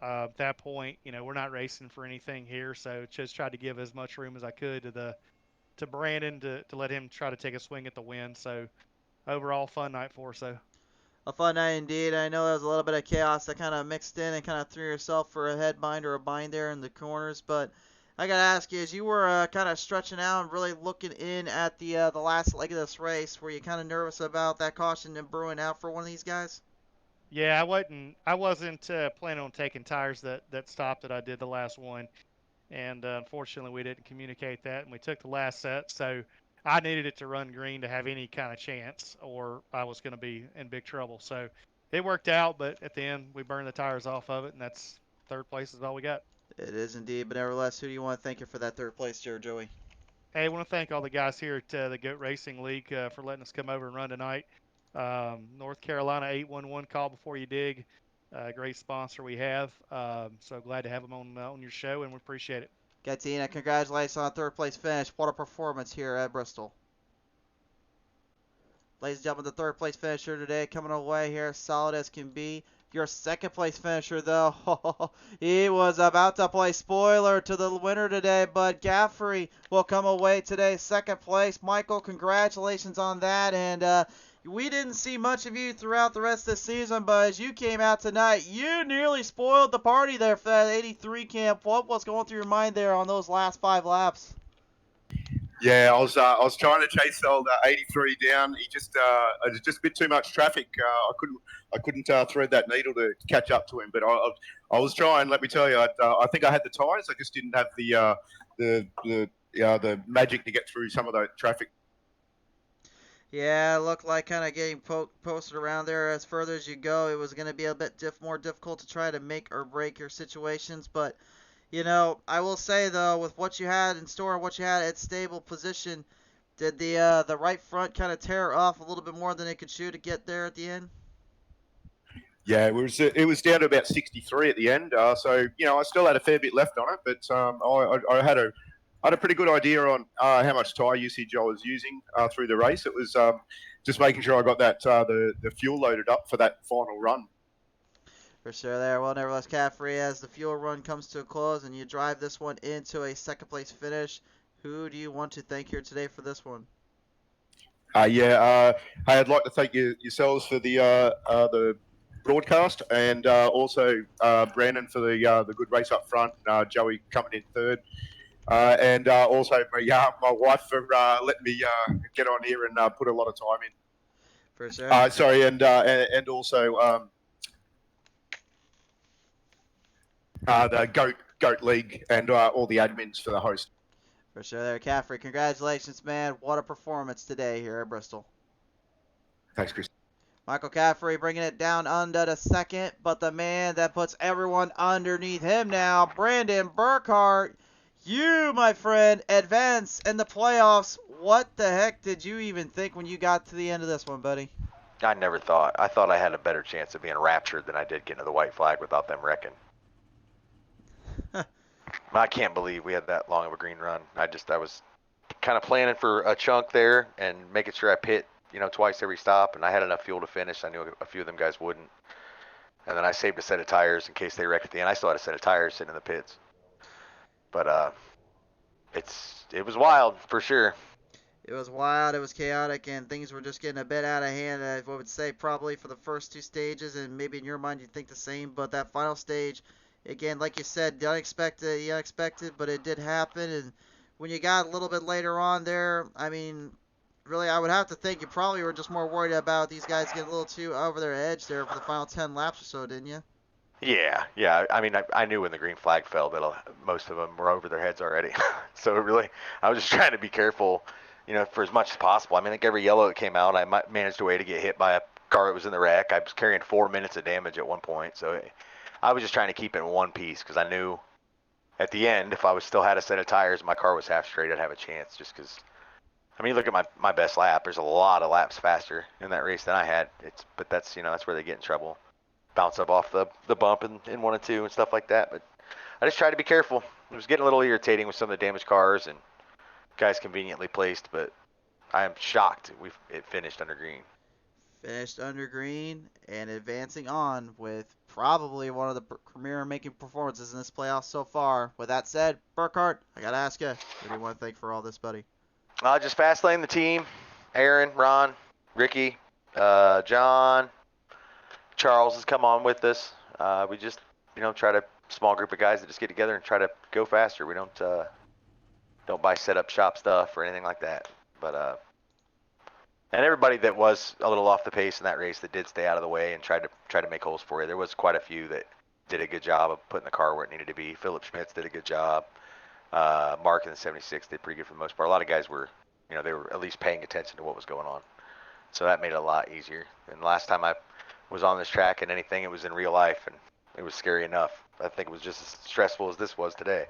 [SPEAKER 3] at that point, we're not racing for anything here. So just tried to give as much room as I could to Brandon to let him try to take a swing at the win. So overall, fun night for us. So
[SPEAKER 2] A fun night indeed. I know there was a little bit of chaos that kind of mixed in and kind of threw yourself for a head bind or a bind there in the corners. But I gotta ask you, as you were kind of stretching out and really looking in at the last leg of this race, were you kind of nervous about that caution and brewing out for one of these guys?
[SPEAKER 3] Yeah, I wasn't planning on taking tires that stopped that I did the last one, and unfortunately we didn't communicate that, and we took the last set. So I needed it to run green to have any kind of chance, or I was going to be in big trouble. So it worked out, but at the end we burned the tires off of it, and that's third place is all we got.
[SPEAKER 2] It is indeed, but nevertheless, who do you want to thank you for that third place here, Joey?
[SPEAKER 3] Hey, I want to thank all the guys here at the Goat Racing League for letting us come over and run tonight. North Carolina 811 Call Before You Dig. Great sponsor we have. So glad to have them on your show, and we appreciate it.
[SPEAKER 2] Gatina, congratulations on a third place finish. What a performance here at Bristol. Ladies and gentlemen, the third place finisher today coming away here solid as can be. Your second place finisher, though, he was about to play spoiler to the winner today, but Gaffrey will come away today second place. Michael, congratulations on that. And we didn't see much of you throughout the rest of the season, but as you came out tonight, you nearly spoiled the party there for that 83 camp. What was going through your mind there on those last 5 laps?
[SPEAKER 4] Yeah, I was trying to chase old 83 down. He just it was just a bit too much traffic. I couldn't thread that needle to catch up to him. But I was trying. Let me tell you, I think I had the tyres. I just didn't have the magic to get through some of the traffic.
[SPEAKER 2] Yeah, it looked like kind of getting posted around there as further as you go. It was going to be a bit more difficult to try to make or break your situations, but you know, I will say though, with what you had in store, what you had at stable position, did the right front kind of tear off a little bit more than it could chew to get there at the end?
[SPEAKER 4] Yeah, it was down to about 63 at the end. So you know, I still had a fair bit left on it, but I had a pretty good idea on how much tyre usage I was using through the race. It was just making sure I got that the fuel loaded up for that final run.
[SPEAKER 2] For sure there. Well, nevertheless, Caffrey, as the fuel run comes to a close and you drive this one into a second place finish, who do you want to thank here today for this one?
[SPEAKER 4] Hey, I'd like to thank yourselves for the broadcast, and also Brandon for the good race up front, Joey coming in third, and also my wife for letting me get on here and put a lot of time in.
[SPEAKER 2] For sure.
[SPEAKER 4] Sorry, and also the Goat League and all the admins for the host.
[SPEAKER 2] For sure there, Caffrey. Congratulations, man. What a performance today here at Bristol.
[SPEAKER 4] Thanks, Chris.
[SPEAKER 2] Michael Caffrey bringing it down under the second, but the man that puts everyone underneath him now, Brandon Burkhart. You, my friend, advance in the playoffs. What the heck did you even think when you got to the end of this one, buddy?
[SPEAKER 5] I never thought. I thought I had a better chance of being raptured than I did getting to the white flag without them wrecking. I can't believe we had that long of a green run. I was kind of planning for a chunk there and making sure I pit, twice every stop, and I had enough fuel to finish. I knew a few of them guys wouldn't. And then I saved a set of tires in case they wrecked at the end. I still had a set of tires sitting in the pits. But it was wild for sure.
[SPEAKER 2] It was wild, it was chaotic, and things were just getting a bit out of hand. I would say probably for the first 2 stages, and maybe in your mind you think the same, but that final stage, again, like you said, the unexpected, but it did happen. And when you got a little bit later on there, I mean, really, I would have to think you probably were just more worried about these guys getting a little too over their edge there for the final 10 laps or so, didn't you?
[SPEAKER 5] Yeah. I mean, I knew when the green flag fell that most of them were over their heads already. So really, I was just trying to be careful, for as much as possible. I mean, I think every yellow that came out, I managed a way to get hit by a car that was in the wreck. I was carrying 4 minutes of damage at one point, so I was just trying to keep it in one piece because I knew at the end, if I still had a set of tires, my car was half straight, I'd have a chance. Just because, I mean, you look at my best lap. There's a lot of laps faster in that race than I had. But that's that's where they get in trouble. Bounce up off the bump in 1 and 2 and stuff like that. But I just tried to be careful. It was getting a little irritating with some of the damaged cars and guys conveniently placed. But I am shocked it finished under green.
[SPEAKER 2] Finished under green and advancing on with probably one of the premier making performances in this playoff so far. With that said, Burkhart, I got to ask you, who do you want to thank for all this, buddy?
[SPEAKER 5] Just fast lane the team, Aaron, Ron, Ricky, John, Charles has come on with us. We just, try to small group of guys that just get together and try to go faster. We don't buy setup shop stuff or anything like that. But and everybody that was a little off the pace in that race that did stay out of the way and tried to make holes for you. There was quite a few that did a good job of putting the car where it needed to be. Philip Schmitz did a good job. Mark in the 76 did pretty good for the most part. A lot of guys were, they were at least paying attention to what was going on. So that made it a lot easier. And last time I was on this track and anything, it was in real life, and it was scary enough. I think it was just as stressful as this was today.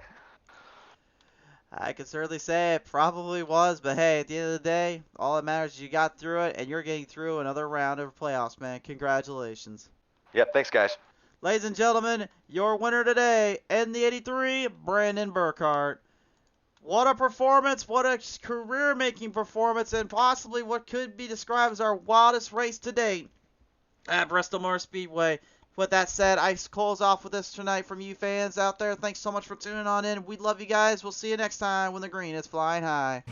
[SPEAKER 2] I can certainly say it probably was, but hey, at the end of the day, all that matters is you got through it, and you're getting through another round of playoffs, man. Congratulations.
[SPEAKER 5] Yep, thanks, guys.
[SPEAKER 2] Ladies and gentlemen, your winner today in the 83, Brandon Burkhart. What a performance, what a career-making performance, and possibly what could be described as our wildest race to date at Bristol Motor Speedway. With that said, I close off with this tonight from you fans out there. Thanks so much for tuning on in. We love you guys. We'll see you next time when the green is flying high.